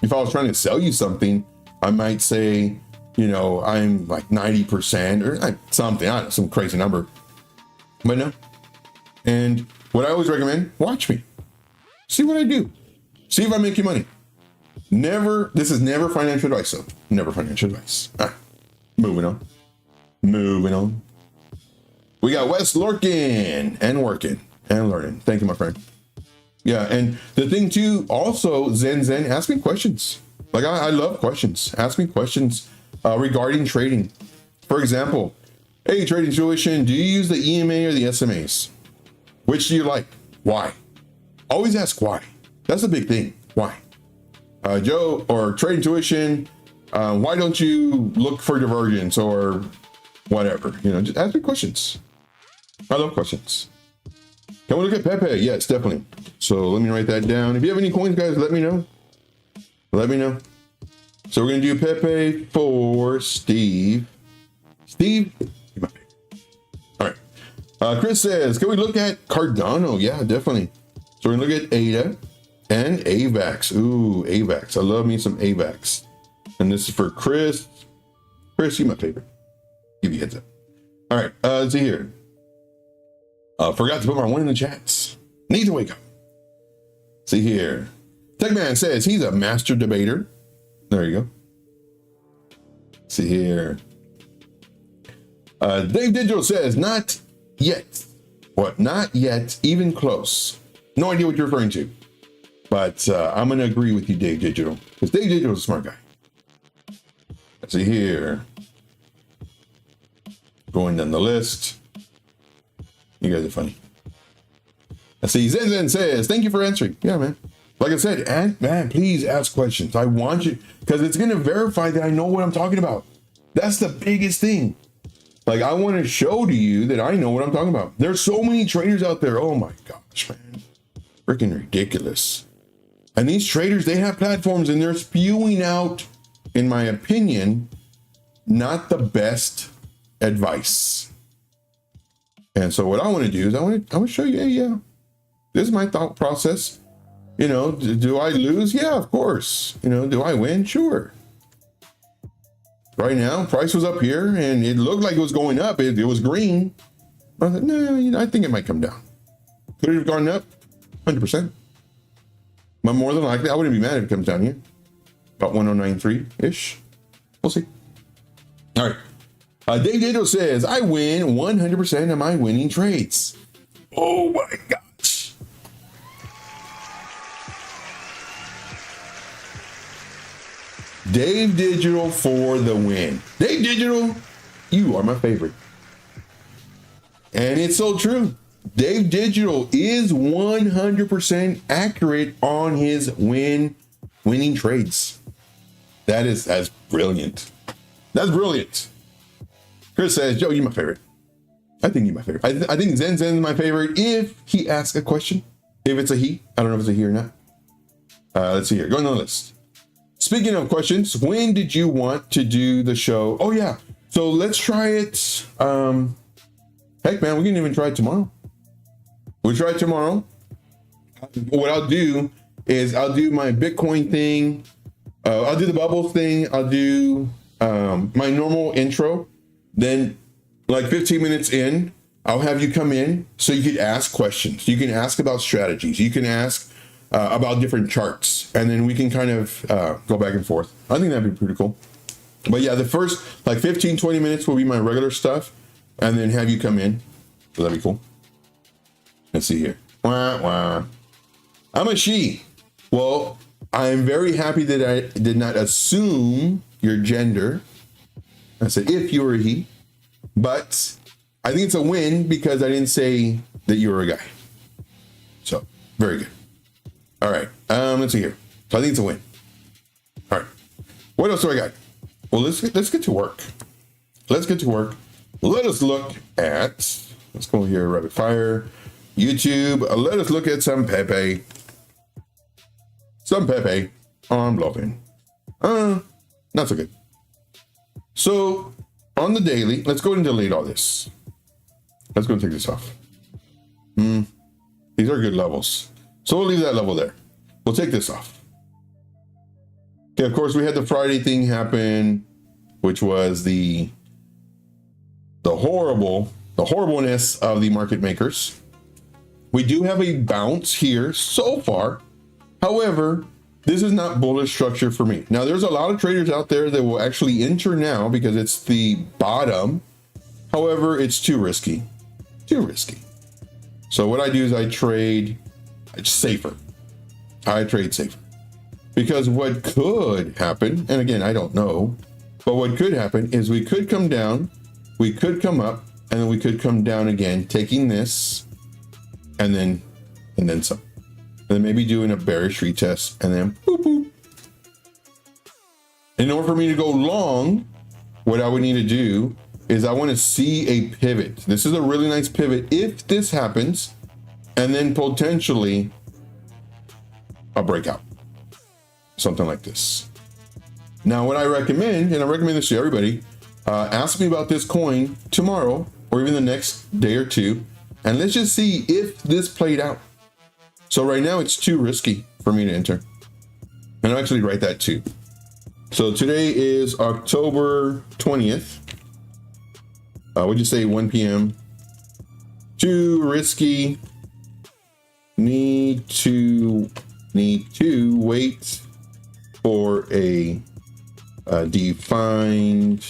If I was trying to sell you something, I might say, you know, I'm like 90% or something, I don't know, some crazy number. But no. And what I always recommend, watch me. See what I do. See if I make you money. This is never financial advice, though. Never financial advice. Moving on. Moving on. We got Wes lurking and working and learning. Thank you, my friend. Yeah, and the thing too, also, Zen, ask me questions. Like, I love questions. Ask me questions regarding trading. For example, hey, Trading Intuition, do you use the EMA or the SMAs? Which do you like? Why? Always ask why. That's a big thing. Why? Joe, or Trading Intuition, why don't you look for divergence or whatever? You know, just ask me questions. I love questions. Can we look at Pepe? Yes, definitely. So let me write that down. If you have any coins, guys, let me know. Let me know. So we're going to do Pepe for Steve. Steve? All right. Chris says, can we look at Cardano? Yeah, definitely. So we're going to look at ADA and AVAX. Ooh, AVAX. I love me some AVAX. And this is for Chris. Chris, you're my favorite. Give you a heads up. All right. Let's see here. Forgot to put my one in the chats. Need to wake up. See here. Techman says he's a master debater. There you go. See here. Dave Digital says not yet. What? Not yet. Even close. No idea what you're referring to. But I'm going to agree with you, Dave Digital. Because Dave Digital is a smart guy. Let's see here. Going down the list. You guys are funny. I see Zen says, thank you for answering. Yeah, man. Like I said, man, please ask questions. I want you, because it's going to verify that I know what I'm talking about. That's the biggest thing. Like, I want to show to you that I know what I'm talking about. There's so many traders out there. Oh my gosh, man. Freaking ridiculous. And these traders, they have platforms and they're spewing out, in my opinion, not the best advice. And so what I want to do is I want to show you, yeah, this is my thought process. You know, do I lose? Yeah, of course. You know, do I win? Sure. Right now, price was up here and it looked like it was going up. It was green. I thought, no, you know, I think it might come down. Could it have gone up? 100%. But more than likely, I wouldn't be mad if it comes down here. About 1093-ish. We'll see. All right. Dave Dado says, I win 100% of my winning trades. Oh my gosh. Dave Digital for the win. Dave Digital, you are my favorite. And it's so true. Dave Digital is 100% accurate on his winning trades. That's brilliant. That's brilliant. Chris says, Joe, you're my favorite. I think you're my favorite. I think Zen is my favorite if he asks a question. If it's a he. I don't know if it's a he or not. Let's see here. Going on the list. Speaking of questions, when did you want to do the show? Oh, yeah. So let's try it. Heck, man, we can even try it tomorrow. We'll try it tomorrow. What I'll do is I'll do my Bitcoin thing. I'll do the bubbles thing. I'll do my normal intro. Then like 15 minutes in, I'll have you come in so you can ask questions. You can ask about strategies. You can ask about different charts. And then we can kind of go back and forth. I think that'd be pretty cool. But yeah, the first like 15, 20 minutes will be my regular stuff. And then have you come in. So that'd be cool. Let's see here. Wah, wah. I'm a she. Well, I'm very happy that I did not assume your gender. I said, if you were a he, but I think it's a win because I didn't say that you were a guy. So very good. All right. Let's see here. So I think it's a win. All right. What else do I got? Well, let's get to work. Let's get to work. Let us look at, let's go here, rapid fire, YouTube. Let us look at some Pepe. Some Pepe. Oh, I'm bluffing. Not so good. So on the daily, let's go and delete all this. Let's go and take this off. These are good levels. So we'll leave that level there. We'll take this off. Okay, of course, we had the Friday thing happen, which was the horribleness of the market makers. We do have a bounce here so far. However, this is not bullish structure for me. Now, there's a lot of traders out there that will actually enter now because it's the bottom. However, it's too risky. Too risky. So what I do is I trade safer. I trade safer. Because what could happen, and again, I don't know, but what could happen is we could come down, we could come up, and then we could come down again, taking this, and then some. And then maybe doing a bearish retest, and then boop, boop. In order for me to go long, what I would need to do is I want to see a pivot. This is a really nice pivot if this happens, and then potentially a breakout. Something like this. Now, what I recommend, and I recommend this to everybody, ask me about this coin tomorrow or even the next day or two, and let's just see if this played out. So right now it's too risky for me to enter. And I'll actually write that too. So today is October 20th. Would you say 1 p.m.? Too risky. Need to wait for a defined,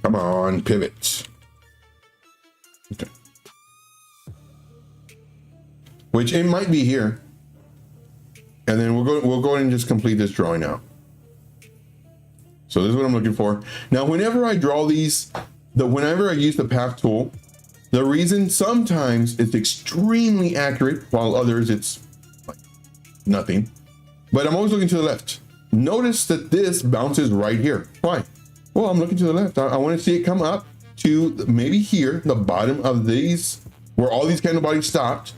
come on, pivot. Okay. Which it might be here. And then we'll go ahead and just complete this drawing out. So this is what I'm looking for. Now, whenever I draw these, whenever I use the path tool, the reason sometimes it's extremely accurate, while others it's like nothing. But I'm always looking to the left. Notice that this bounces right here. Why? Well, I'm looking to the left. I want to see it come up to maybe here, the bottom of these, where all these candle bodies stopped,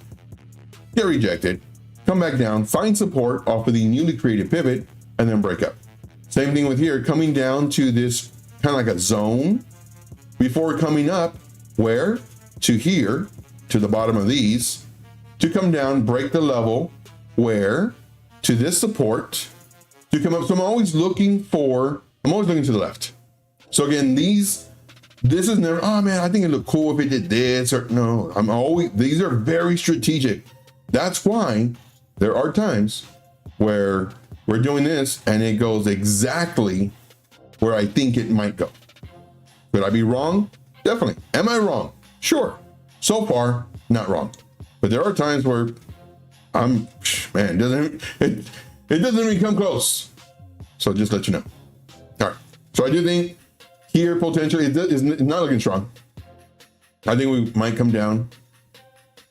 get rejected, come back down, find support off of the newly created pivot, and then break up. Same thing with here, coming down to this kind of like a zone before coming up where to here, to the bottom of these, to come down, break the level where to this support to come up. So I'm always looking to the left. So again, this is never, oh man, I think it looked cool if it did this, or no, these are very strategic. That's why there are times where we're doing this and it goes exactly where I think it might go. Could I be wrong? Definitely. Am I wrong? Sure. So far, not wrong. But there are times where it doesn't even come close. So just let you know. All right. So I do think here potentially it's not looking strong. I think we might come down.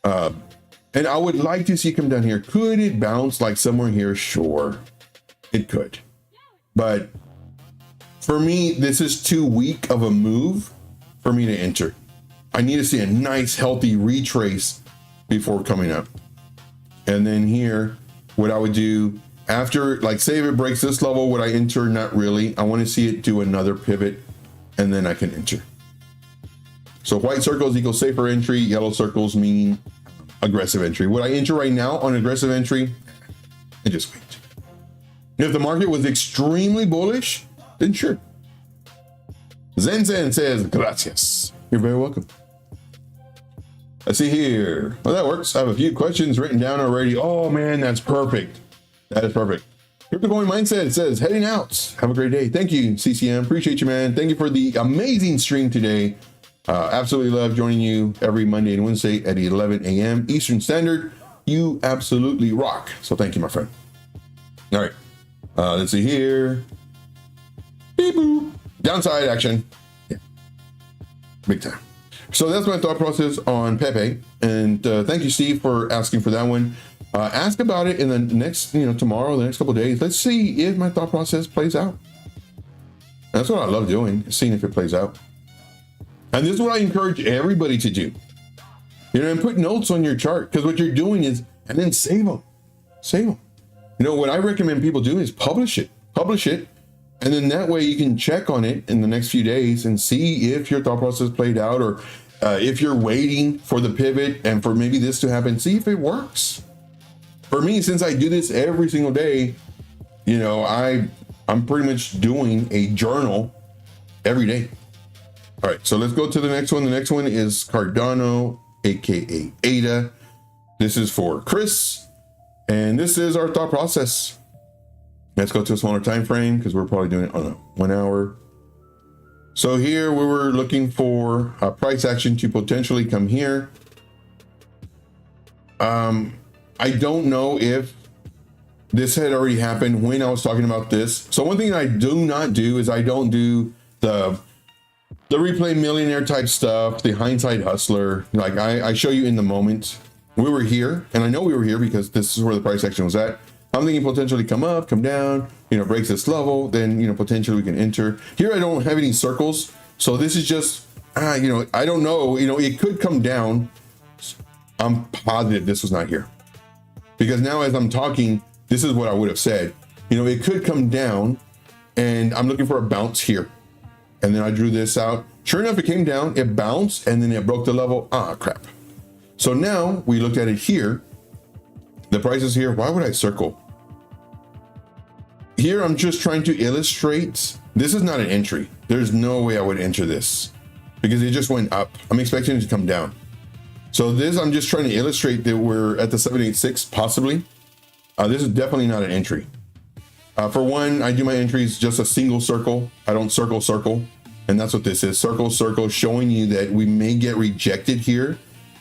And I would like to see it come down here. Could it bounce like somewhere here? Sure, it could. But for me, this is too weak of a move for me to enter. I need to see a nice, healthy retrace before coming up. And then here, what I would do after, like say if it breaks this level, would I enter? Not really. I want to see it do another pivot and then I can enter. So white circles equal safer entry, yellow circles mean aggressive entry. Would I enter right now on aggressive entry? And just wait. If the market was extremely bullish, then sure. Zen says, gracias. You're very welcome. Let's see here. Well, that works. I have a few questions written down already. Oh man, that's perfect. That is perfect. Crypto Coin Mindset says, heading out. Have a great day. Thank you, CCM. Appreciate you, man. Thank you for the amazing stream today. Absolutely love joining you every Monday and Wednesday at 11 a.m. Eastern Standard. You absolutely rock. So thank you, my friend. All right. Let's see here. Beep boop. Downside action. Yeah. Big time. So that's my thought process on Pepe. And thank you, Steve, for asking for that one. Ask about it in the next, tomorrow, the next couple of days. Let's see if my thought process plays out. That's what I love doing, seeing if it plays out. And this is what I encourage everybody to do. And put notes on your chart, because what you're doing is, and then save them. Save them. What I recommend people do is publish it. And then that way you can check on it in the next few days and see if your thought process played out, or if you're waiting for the pivot and for maybe this to happen, see if it works. For me, since I do this every single day, I'm pretty much doing a journal every day. All right, so let's go to the next one. The next one is Cardano, aka ADA. This is for Chris, and this is our thought process. Let's go to a smaller time frame because we're probably doing it on a 1 hour. So here we were looking for a price action to potentially come here. I don't know if this had already happened when I was talking about this. So one thing I do not do is I don't do the replay millionaire type stuff, the hindsight hustler. Like I show you in the moment. We were here, and I know we were here because this is where the price action was at. I'm thinking potentially come up, come down, breaks this level, then, potentially we can enter. Here I don't have any circles. So this is just, I don't know, it could come down. I'm positive this was not here. Because now as I'm talking, this is what I would have said. It could come down, and I'm looking for a bounce here. And then I drew this out. Sure enough, it came down, it bounced, and then it broke the level. Ah, crap. So now we looked at it here. The price is here. Why would I circle? Here, I'm just trying to illustrate. This is not an entry. There's no way I would enter this because it just went up. I'm expecting it to come down. So this, I'm just trying to illustrate that we're at the 786, possibly. This is definitely not an entry. For one, I do my entries just a single circle. I don't circle. And that's what this is. Circle, showing you that we may get rejected here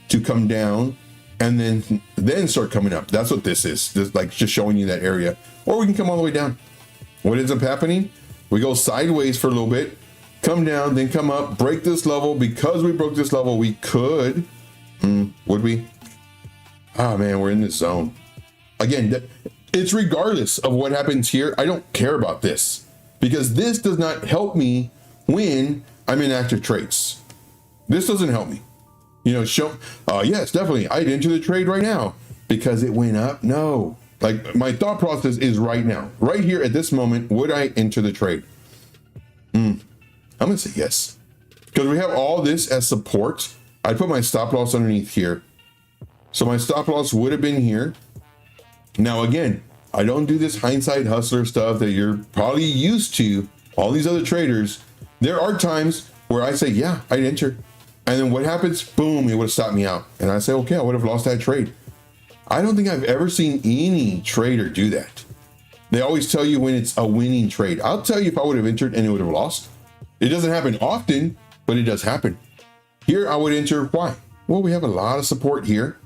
to come down and then start coming up. That's what this is. This, like, just showing you that area. Or we can come all the way down. What ends up happening? We go sideways for a little bit, come down, then come up, break this level. Because we broke this level, we could, would we? Ah, man, we're in this zone. Again, it's regardless of what happens here. I don't care about this because this does not help me when I'm in active trades. This doesn't help me. Yes, definitely. I'd enter the trade right now because it went up. No, like my thought process is right now, right here at this moment. Would I enter the trade? I'm gonna say yes. Because we have all this as support. I put my stop loss underneath here. So my stop loss would have been here. Now again, I don't do this hindsight hustler stuff that you're probably used to, all these other traders. There are times where I say, yeah, I'd enter. And then what happens? Boom, it would have stopped me out. And I say, okay, I would have lost that trade. I don't think I've ever seen any trader do that. They always tell you when it's a winning trade. I'll tell you if I would have entered and it would have lost. It doesn't happen often, but it does happen. Here I would enter. Why? Well, we have a lot of support here.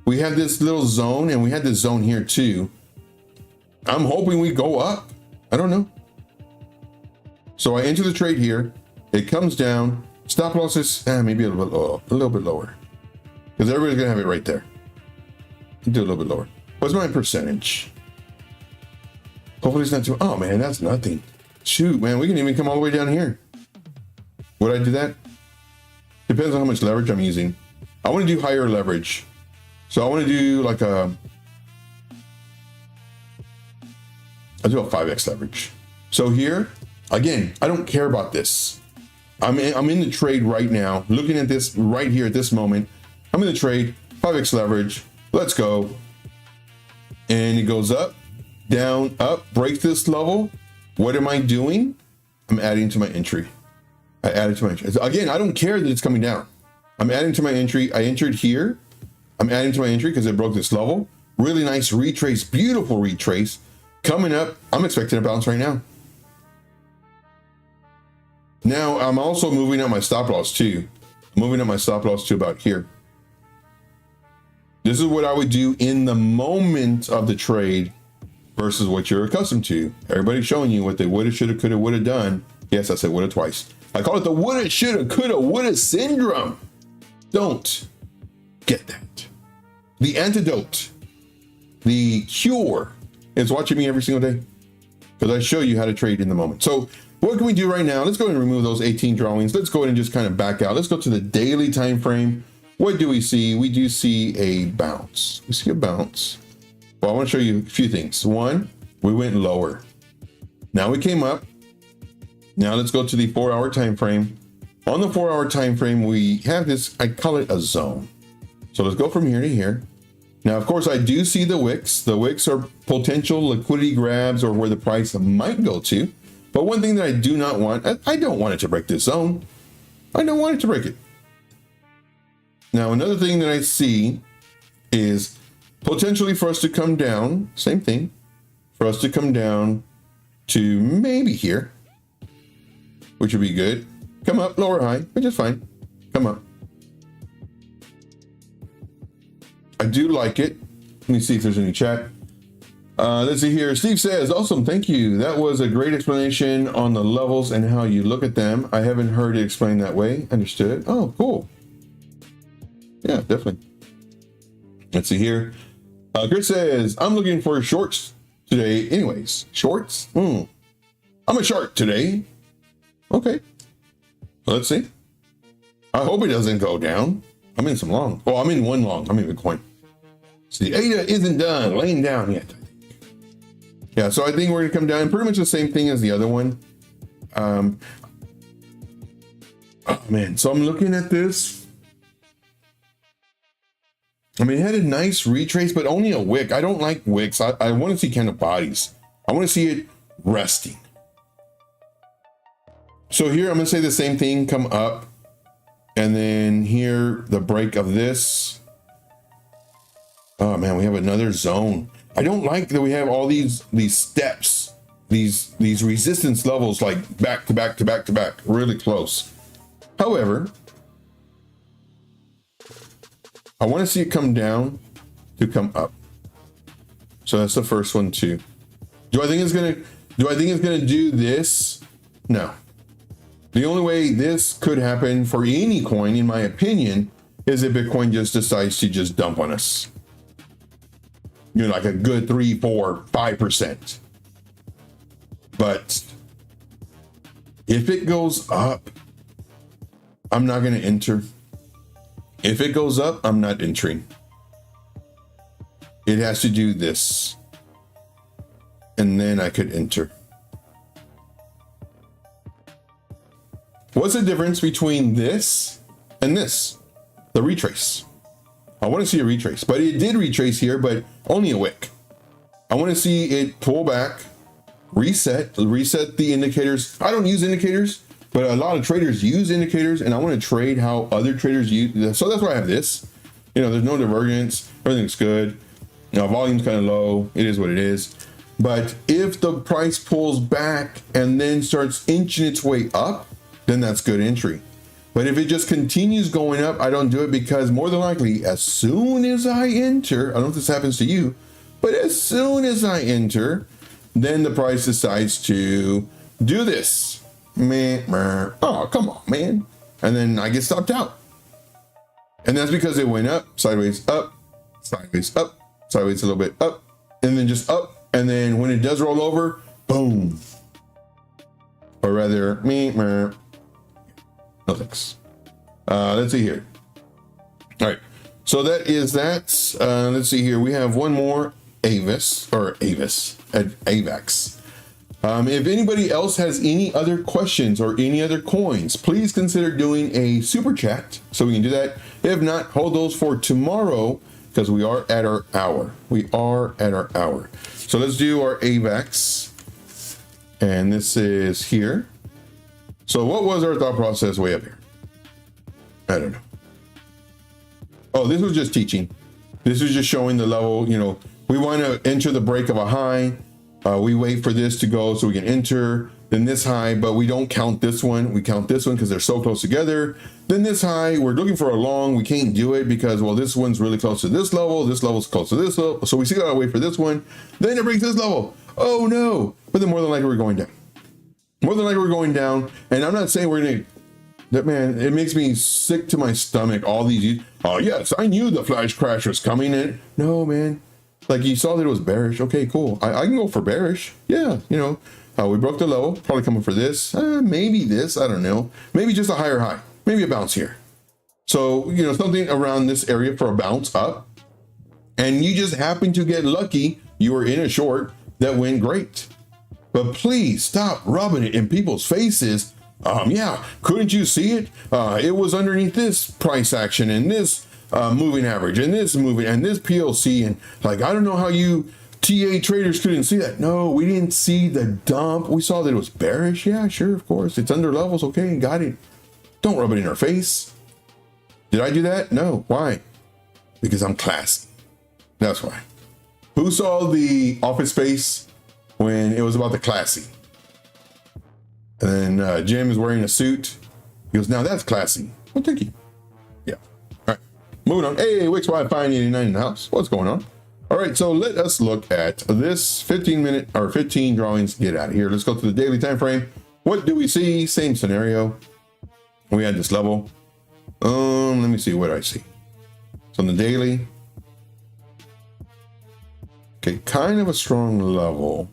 We have this little zone and we had this zone here too. I'm hoping we go up. I don't know. So I enter the trade here. It comes down. Stop loss is maybe a little bit lower. Because everybody's going to have it right there. Do a little bit lower. What's my percentage? Hopefully it's not too, oh man, that's nothing. Shoot, man, we can even come all the way down here. Would I do that? Depends on how much leverage I'm using. I want to do higher leverage. So I want to do like I'll do a 5x leverage. So here, again, I don't care about this. I'm in the trade right now, looking at this right here at this moment. I'm in the trade, 5x leverage. Let's go. And it goes up, down, up, breaks this level. What am I doing? I'm adding to my entry. I added to my entry. Again, I don't care that it's coming down. I'm adding to my entry. I entered here. I'm adding to my entry because it broke this level. Really nice retrace, beautiful retrace. Coming up, I'm expecting a bounce right now. Now, I'm also moving up my stop loss too. Moving up my stop loss to about here. This is what I would do in the moment of the trade versus what you're accustomed to. Everybody's showing you what they woulda, shoulda, coulda, woulda done. Yes, I said woulda twice. I call it the woulda, shoulda, coulda, woulda syndrome. Don't get that. The antidote, the cure is watching me every single day because I show you how to trade in the moment. So what can we do right now? Let's go ahead and remove those 18 drawings. Let's go ahead and just kind of back out. Let's go to the daily time frame. What do we see? We do see a bounce. We see a bounce. Well, I want to show you a few things. One, we went lower. Now we came up. Now let's go to the 4-hour time frame. On the 4-hour time frame, we have this, I call it a zone. So let's go from here to here. Now, of course, I do see the wicks. The wicks are potential liquidity grabs or where the price might go to. But one thing that I do not want, I don't want it to break this zone. I don't want it to break it. Now, another thing that I see is potentially for us to come down, same thing, for us to come down to maybe here, which would be good. Come up, lower high, which is fine. Come up. I do like it. Let me see if there's any chat. Let's see here. Steve says, awesome, thank you. That was a great explanation on the levels and how you look at them. I haven't heard it explained that way. Understood. Oh, cool. Yeah, definitely. Let's see here. Chris says, I'm looking for shorts today. Anyways, shorts? I'm a shark today. Okay. Let's see. I hope it doesn't go down. I'm in some long. Oh, I'm in one long. I'm in Bitcoin. See, ADA isn't done laying down yet. Yeah, so I think we're gonna come down pretty much the same thing as the other one. Oh man, so I'm looking at this. I mean, it had a nice retrace, but only a wick. I don't like wicks. I want to see kind of bodies. I want to see it resting. So here I'm gonna say the same thing, come up, and then here the break of this. Oh man, we have another zone. I don't like that we have all these steps, these resistance levels like back to back to back to back, really close. However, I want to see it come down to come up. So that's the first one too. Do I think it's gonna do this? No. The only way this could happen for any coin, in my opinion, is if Bitcoin just decides to just dump on us. You know, like a good 3, 4, 5%. But if it goes up, I'm not going to enter. If it goes up, I'm not entering. It has to do this. And then I could enter. What's the difference between this and this? The retrace. I want to see a retrace, but it did retrace here, but only a wick. I want to see it pull back, reset the indicators. I don't use indicators, but a lot of traders use indicators, and I want to trade how other traders use. So that's why I have this. You know, there's no divergence. Everything's good. You know, volume's kind of low. It is what it is. But if the price pulls back and then starts inching its way up, then that's good entry. But if it just continues going up, I don't do it, because more than likely, as soon as I enter, I don't know if this happens to you, but as soon as I enter, then the price decides to do this. Oh, come on, man. And then I get stopped out. And that's because it went up, sideways, sideways a little bit up, and then just up. And then when it does roll over, boom. Or rather, no thanks. Let's see here. All right. So that is that. Let's see here. We have one more AVAX. If anybody else has any other questions or any other coins, please consider doing a super chat so we can do that. If not, hold those for tomorrow, because we are at our hour. So let's do our AVAX. And this is here. So what was our thought process way up here? I don't know. Oh, this was just teaching. This is just showing the level. You know, we want to enter the break of a high. We wait for this to go so we can enter. Then this high, but we don't count this one. We count this one because they're so close together. Then this high, we're looking for a long. We can't do it because, well, this one's really close to this level. This level's close to this level. So we still gotta wait for this one. Then it breaks this level. Oh no. But then more than likely we're going down. And I'm not saying we're gonna, that man, it makes me sick to my stomach. All these, oh yes, I knew the flash crash was coming in. No, man. Like, you saw that it was bearish. Okay, cool. I can go for bearish. Yeah, you know, we broke the level. Probably coming for this. Maybe this. I don't know. Maybe just a higher high. Maybe a bounce here. So, you know, something around this area for a bounce up. And you just happen to get lucky. You were in a short that went great. But please stop rubbing it in people's faces. Yeah, couldn't you see it? It was underneath this price action and this moving average and this moving and this PLC, and like, I don't know how you TA traders couldn't see that. No, we didn't see the dump. We saw that it was bearish. Yeah, sure, of course. It's under levels. Okay, got it. Don't rub it in our face. Did I do that? No. Why? Because I'm classy. That's why. Who saw the Office Space when it was about the classy? And then Jim is wearing a suit. He goes, now that's classy. Well, thank you. Yeah. All right. Moving on. Hey, Wix Wi-Fi 89 in the house. What's going on? All right. So let us look at this 15 drawings. Get out of here. Let's go to the daily time frame. What do we see? Same scenario. We had this level. Let me see what I see. So on the daily. Okay. Kind of a strong level.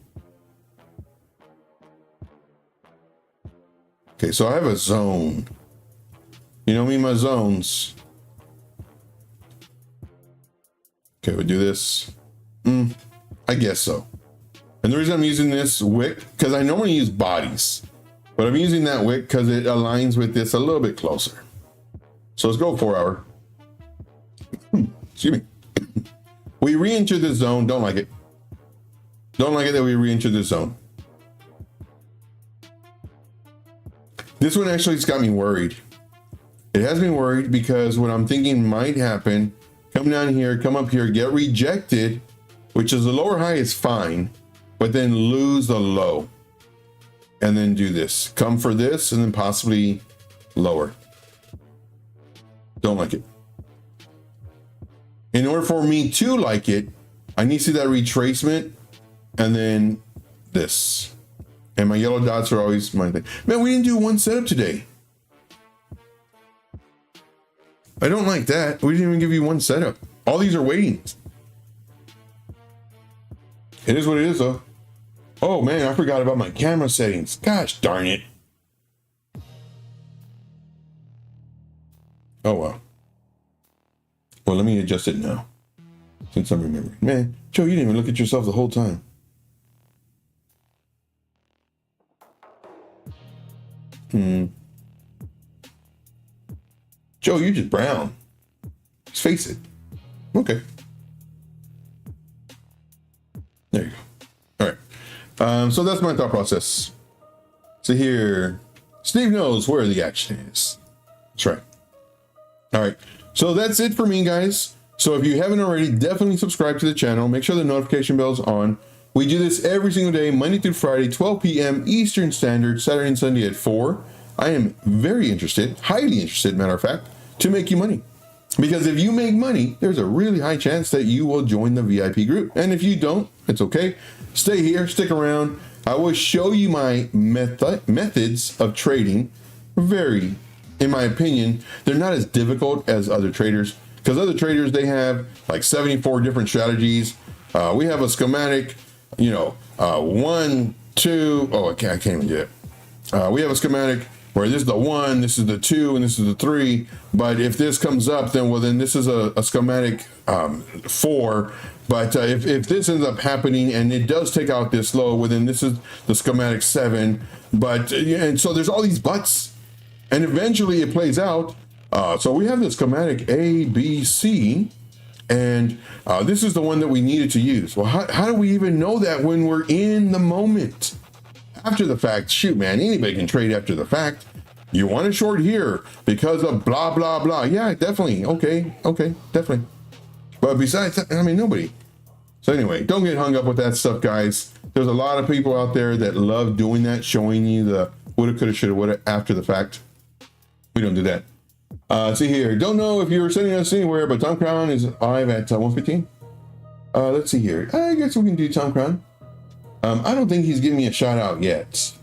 Okay, so I have a zone. You know me, my zones. Okay, we'll do this. I guess so. And the reason I'm using this wick, because I normally use bodies, but I'm using that wick because it aligns with this a little bit closer. So let's go 4 hour. Excuse me. We re-enter the zone. Don't like it. Don't like it that we re-enter the zone. This one actually has got me worried. It has me worried because what I'm thinking might happen, come down here, come up here, get rejected, which is the lower high is fine, but then lose the low. And then do this. Come for this and then possibly lower. Don't like it. In order for me to like it, I need to see that retracement and then this. And my yellow dots are always my thing. Man, we didn't do one setup today. I don't like that. We didn't even give you one setup. All these are waiting. It is what it is, though. Oh, man, I forgot about my camera settings. Gosh darn it. Oh, well. Well, let me adjust it now. Since I'm remembering. Man, Joe, you didn't even look at yourself the whole time. Joe, you're just brown. Let's face it. Okay. There you go. All right. So that's my thought process. So here, Steve knows where the action is. That's right. All right. So that's it for me, guys. So if you haven't already, definitely subscribe to the channel. Make sure the notification bell's on. We do this every single day, Monday through Friday, 12 p.m. Eastern Standard, Saturday and Sunday at 4. I am very interested, highly interested, matter of fact, to make you money. Because if you make money, there's a really high chance that you will join the VIP group. And if you don't, it's okay. Stay here, stick around. I will show you my methods of trading. Very, in my opinion, they're not as difficult as other traders. Because other traders, they have like 74 different strategies. We have a schematic, 1, 2, I can't even do it. We have a schematic where this is the 1, this is the 2, and this is the 3. But if this comes up, then this is a schematic 4. But if this ends up happening and it does take out this low, well, then this is the schematic 7. But and so there's all these buts, and eventually it plays out. So we have the schematic A, B, C, and this is the one that we needed to use. Well, how do we even know that when we're in the moment? After the fact, shoot, man, anybody can trade after the fact. You want to short here because of blah, blah, blah. Yeah, definitely. Okay, definitely. But besides that, I mean, nobody. So anyway, don't get hung up with that stuff, guys. There's a lot of people out there that love doing that, showing you the woulda, coulda, shoulda, woulda after the fact. We don't do that. See here, don't know if you're sending us anywhere, but Tom Crown is live at 1:15. Let's see here. I guess we can do Tom Crown. I don't think he's giving me a shout out yet,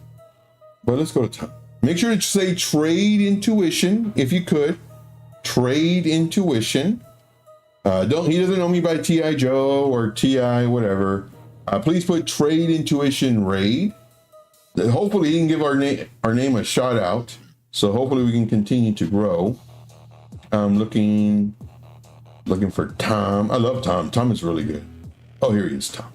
but let's go to Tom. Make sure to say Trade Intuition if you could. Trade Intuition. He doesn't know me by T.I. Joe or T.I. whatever. Please put Trade Intuition Raid. Hopefully he can give our name a shout out. So hopefully we can continue to grow. I'm looking for Tom. I love Tom. Tom is really good. Oh, here he is, Tom.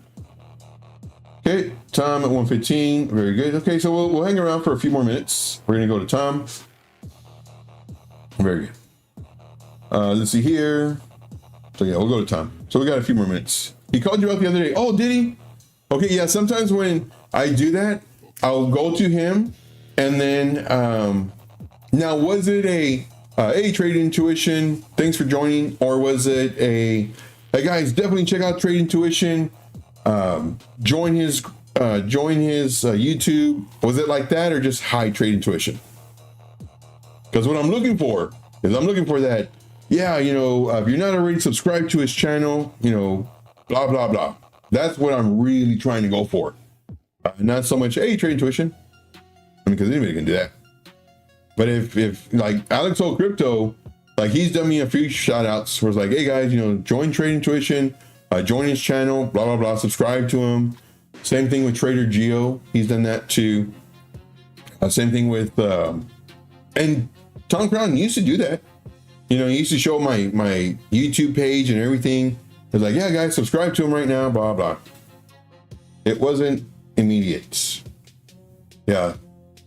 Okay, Tom at 1:15. Very good. Okay, so we'll hang around for a few more minutes. We're gonna go to Tom. Very good. Let's see here. So yeah, we'll go to Tom. So we got a few more minutes. He called you out the other day. Oh, did he? Okay, yeah. Sometimes when I do that, I'll go to him, and then now was it a Trade Intuition? Thanks for joining, or was it a hey guys? Definitely check out Trade Intuition. Join his YouTube. Was it like that, or just hi Trade Intuition? Because what I'm looking for is that. Yeah, if you're not already subscribed to his channel, blah, blah, blah. That's what I'm really trying to go for. Not so much, hey, Trade Intuition. I mean, because anybody can do that. But if like Alex O Crypto, like he's done me a few shout outs where it's like, hey guys, join Trade Intuition, join his channel, blah, blah, blah, subscribe to him. Same thing with Trader Geo. He's done that too. Same thing with, and Tom Crown used to do that. He used to show my YouTube page and everything. It's like, yeah, guys, subscribe to him right now, blah, blah. It wasn't immediate. Yeah.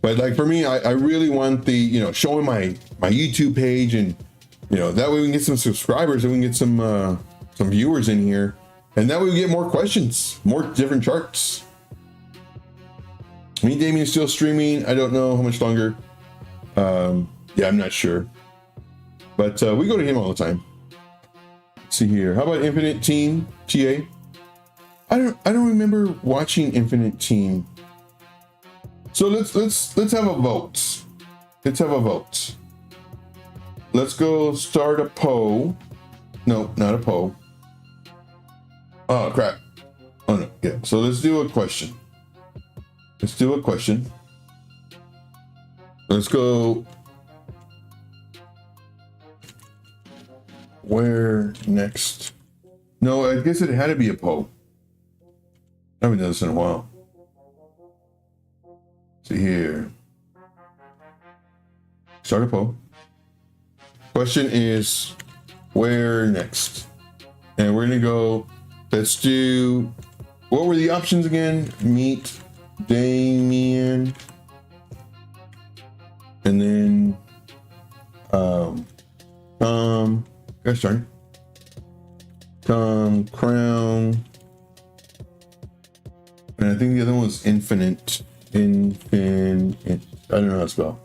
But like for me, I really want the, showing my YouTube page, and, that way we can get some subscribers and we can get some viewers in here. And that way we get more questions, more different charts. Me, Damien's still streaming. I don't know how much longer. Yeah, I'm not sure. But we go to him all the time. Let's see here. How about Infinite Team TA? I don't remember watching Infinite Team. So let's have a vote. Let's have a vote. Let's go start a poll. No, not a poll. Oh crap. Oh no. Yeah. So let's do a question. Let's do a question. Let's go. Where next? No, I guess it had to be a poll. I haven't done this in a while. See here. Start a poll. Question is, where next? And we're gonna go, let's do, what were the options again? Meet Damien. And then, Gosh darn. Tom Crown. And I think the other one was Infinite. I don't know how to spell.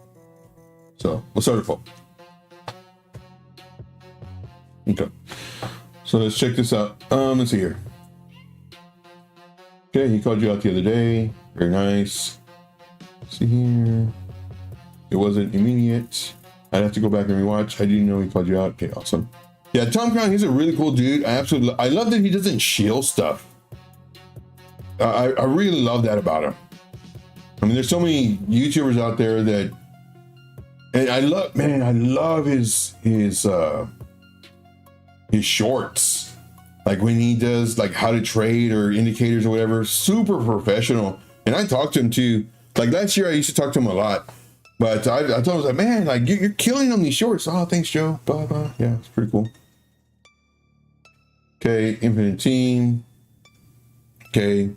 So we'll start with full. Okay. So let's check this out. Let's see here. Okay, he called you out the other day. Very nice. Let's see here. It wasn't immediate. I'd have to go back and rewatch. I didn't know he called you out. Okay, awesome. Yeah, Tom Crown, he's a really cool dude. I love that he doesn't shield stuff. I really love that about him. I mean, there's so many YouTubers out there that, and I love his shorts. Like when he does like how to trade or indicators or whatever, super professional. And I talked to him too. Like last year, I used to talk to him a lot. But I told him, I was like, man, like you're killing on these shorts. Oh, thanks, Joe. Blah, blah. Yeah, it's pretty cool. Okay, Infinite Team. Okay.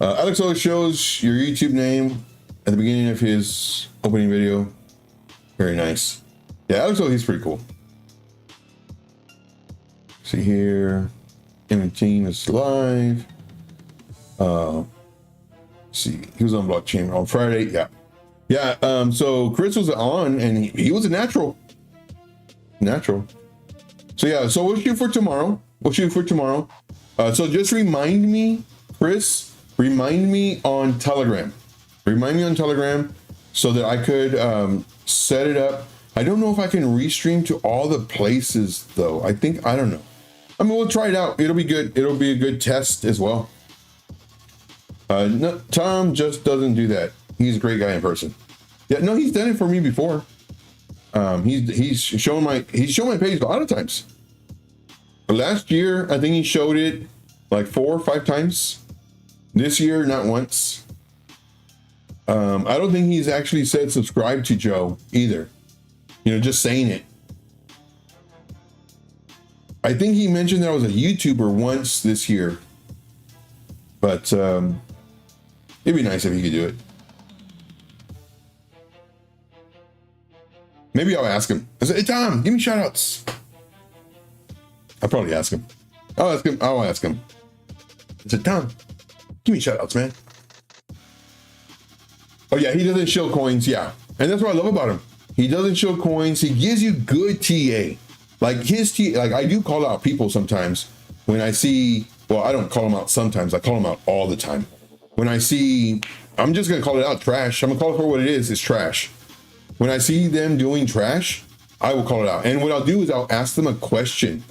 Alex always shows your YouTube name at the beginning of his opening video. Very nice. Yeah, Alex, he's pretty cool. See here. Infinite Team is live. See, he was on blockchain on Friday. Yeah. Yeah, so Chris was on and he was a natural. So yeah, so we'll shoot for tomorrow. So just remind me, Chris, remind me on Telegram. So that I could set it up. I don't know if I can restream to all the places though. I don't know. I mean, we'll try it out. It'll be good. It'll be a good test as well. No, Tom just doesn't do that. He's a great guy in person. Yeah, no, he's done it for me before. He's shown my page a lot of times. But last year, I think he showed it like 4 or 5 times. This year, not once. I don't think he's actually said subscribe to Joe either. You know, just saying it. I think he mentioned that I was a YouTuber once this year. But it'd be nice if he could do it. Maybe I'll ask him. I said, hey, Tom, give me shout outs. I'll probably ask him. I'll ask him. I said, Tom, give me shout outs, man. Oh, yeah, he doesn't shield coins. Yeah. And that's what I love about him. He doesn't shield coins. He gives you good TA. Like his TA, like I do call out people sometimes when I see, well, I don't call them out sometimes. I call them out all the time. When I see, I'm just going to call it out trash. I'm going to call it for what it is. It's trash. When I see them doing trash, I will call it out. And what I'll do is I'll ask them a question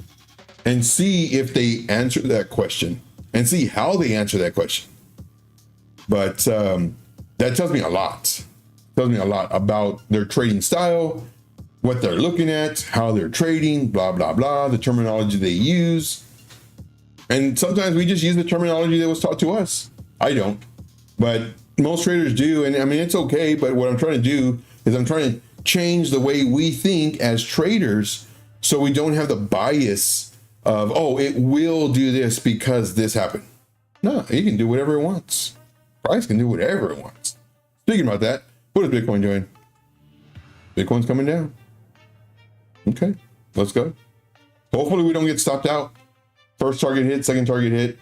and see if they answer that question and see how they answer that question. But that tells me a lot. Tells me a lot about their trading style, what they're looking at, how they're trading, blah, blah, blah, the terminology they use. And sometimes we just use the terminology that was taught to us. I don't, but most traders do. And I mean, it's okay. But what I'm trying to do is I'm trying to change the way we think as traders so we don't have the bias of, oh, it will do this because this happened. No, it can do whatever it wants. Price can do whatever it wants. Speaking about that, what is Bitcoin doing? Bitcoin's coming down. Okay, let's go. Hopefully we don't get stopped out. First target hit, second target hit.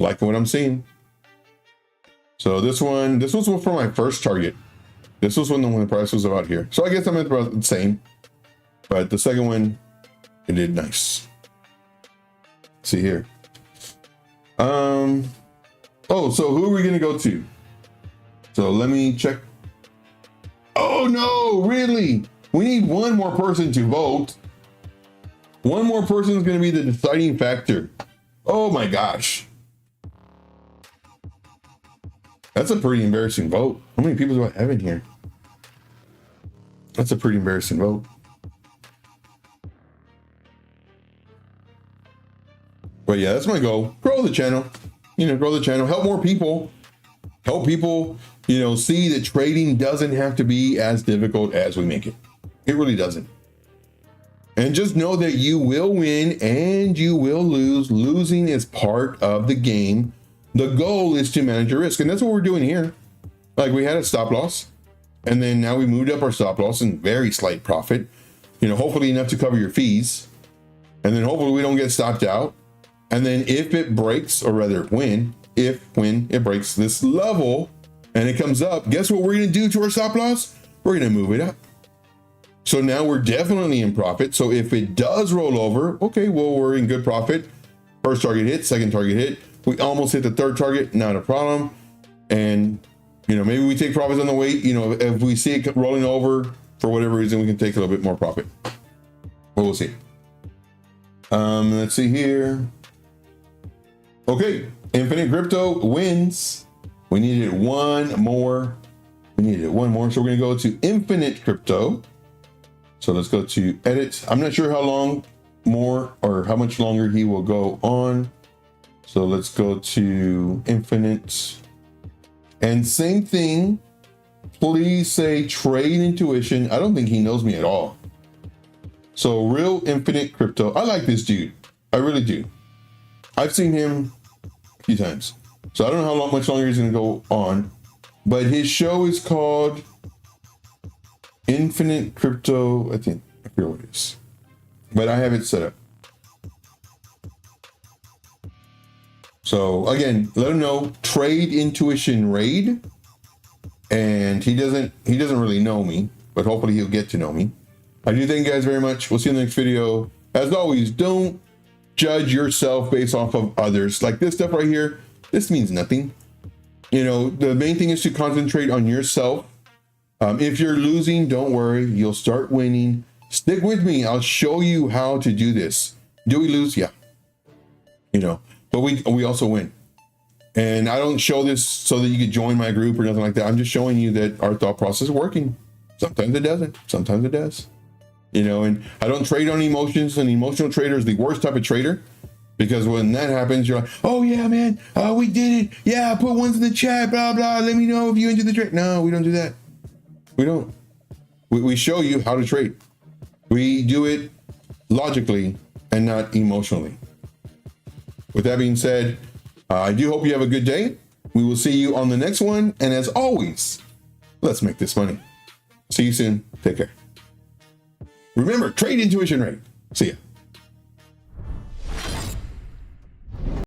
Liking what I'm seeing. So this was for my first target. This was when the price was about here. So I guess I'm at about the same. But the second one, it did nice. See here. Oh, so who are we gonna go to? So let me check. Oh no, really? We need one more person to vote. One more person is gonna be the deciding factor. Oh my gosh. That's a pretty embarrassing vote. How many people do I have in here? That's a pretty embarrassing vote. But yeah, that's my goal. Grow the channel. You know, grow the channel. Help more people. Help people, you know, see that trading doesn't have to be as difficult as we make it. It really doesn't. And just know that you will win and you will lose. Losing is part of the game. The goal is to manage your risk. And that's what we're doing here. Like we had a stop loss. And then now we moved up our stop loss in very slight profit. You know, hopefully enough to cover your fees. And then hopefully we don't get stopped out. And then if it breaks, or rather when it breaks this level and it comes up, guess what we're going to do to our stop loss? We're going to move it up. So now we're definitely in profit. So if it does roll over, okay, well, we're in good profit. First target hit, second target hit. We almost hit the third target, not a problem. And, you know, maybe we take profits on the way. You know, if we see it rolling over for whatever reason, we can take a little bit more profit. But we'll see. Let's see here. Okay, Infinite Crypto wins. We needed one more. So we're going to go to Infinite Crypto. So let's go to edit. I'm not sure how long more or how much longer he will go on. So let's go to Infinite. And same thing. Please say Trade Intuition. I don't think he knows me at all. So Real Infinite Crypto. I like this dude. I really do. I've seen him a few times. So I don't know how much longer he's going to go on. But his show is called Infinite Crypto. I think I forget what it is. But I have it set up. So again, let him know Trade Intuition Raid. And he doesn't really know me, but hopefully he'll get to know me. I do thank you guys very much. We'll see you in the next video. As always, don't judge yourself based off of others. Like this stuff right here, this means nothing. You know, the main thing is to concentrate on yourself. If you're losing, don't worry, you'll start winning. Stick with me. I'll show you how to do this. Do we lose? Yeah. You know, but we also win. And I don't show this so that you could join my group or nothing like that. I'm just showing you that our thought process is working. Sometimes it doesn't. Sometimes it does. You know, and I don't trade on emotions. An emotional trader is the worst type of trader, because when that happens, you're like, oh yeah, man, we did it. Yeah, put ones in the chat, blah, blah. Let me know if you entered the trade. No, we don't do that. We don't. We show you how to trade. We do it logically and not emotionally. With that being said, I do hope you have a good day. We will see you on the next one. And as always, let's make this money. See you soon. Take care. Remember, Trade Intuition Rate. See ya.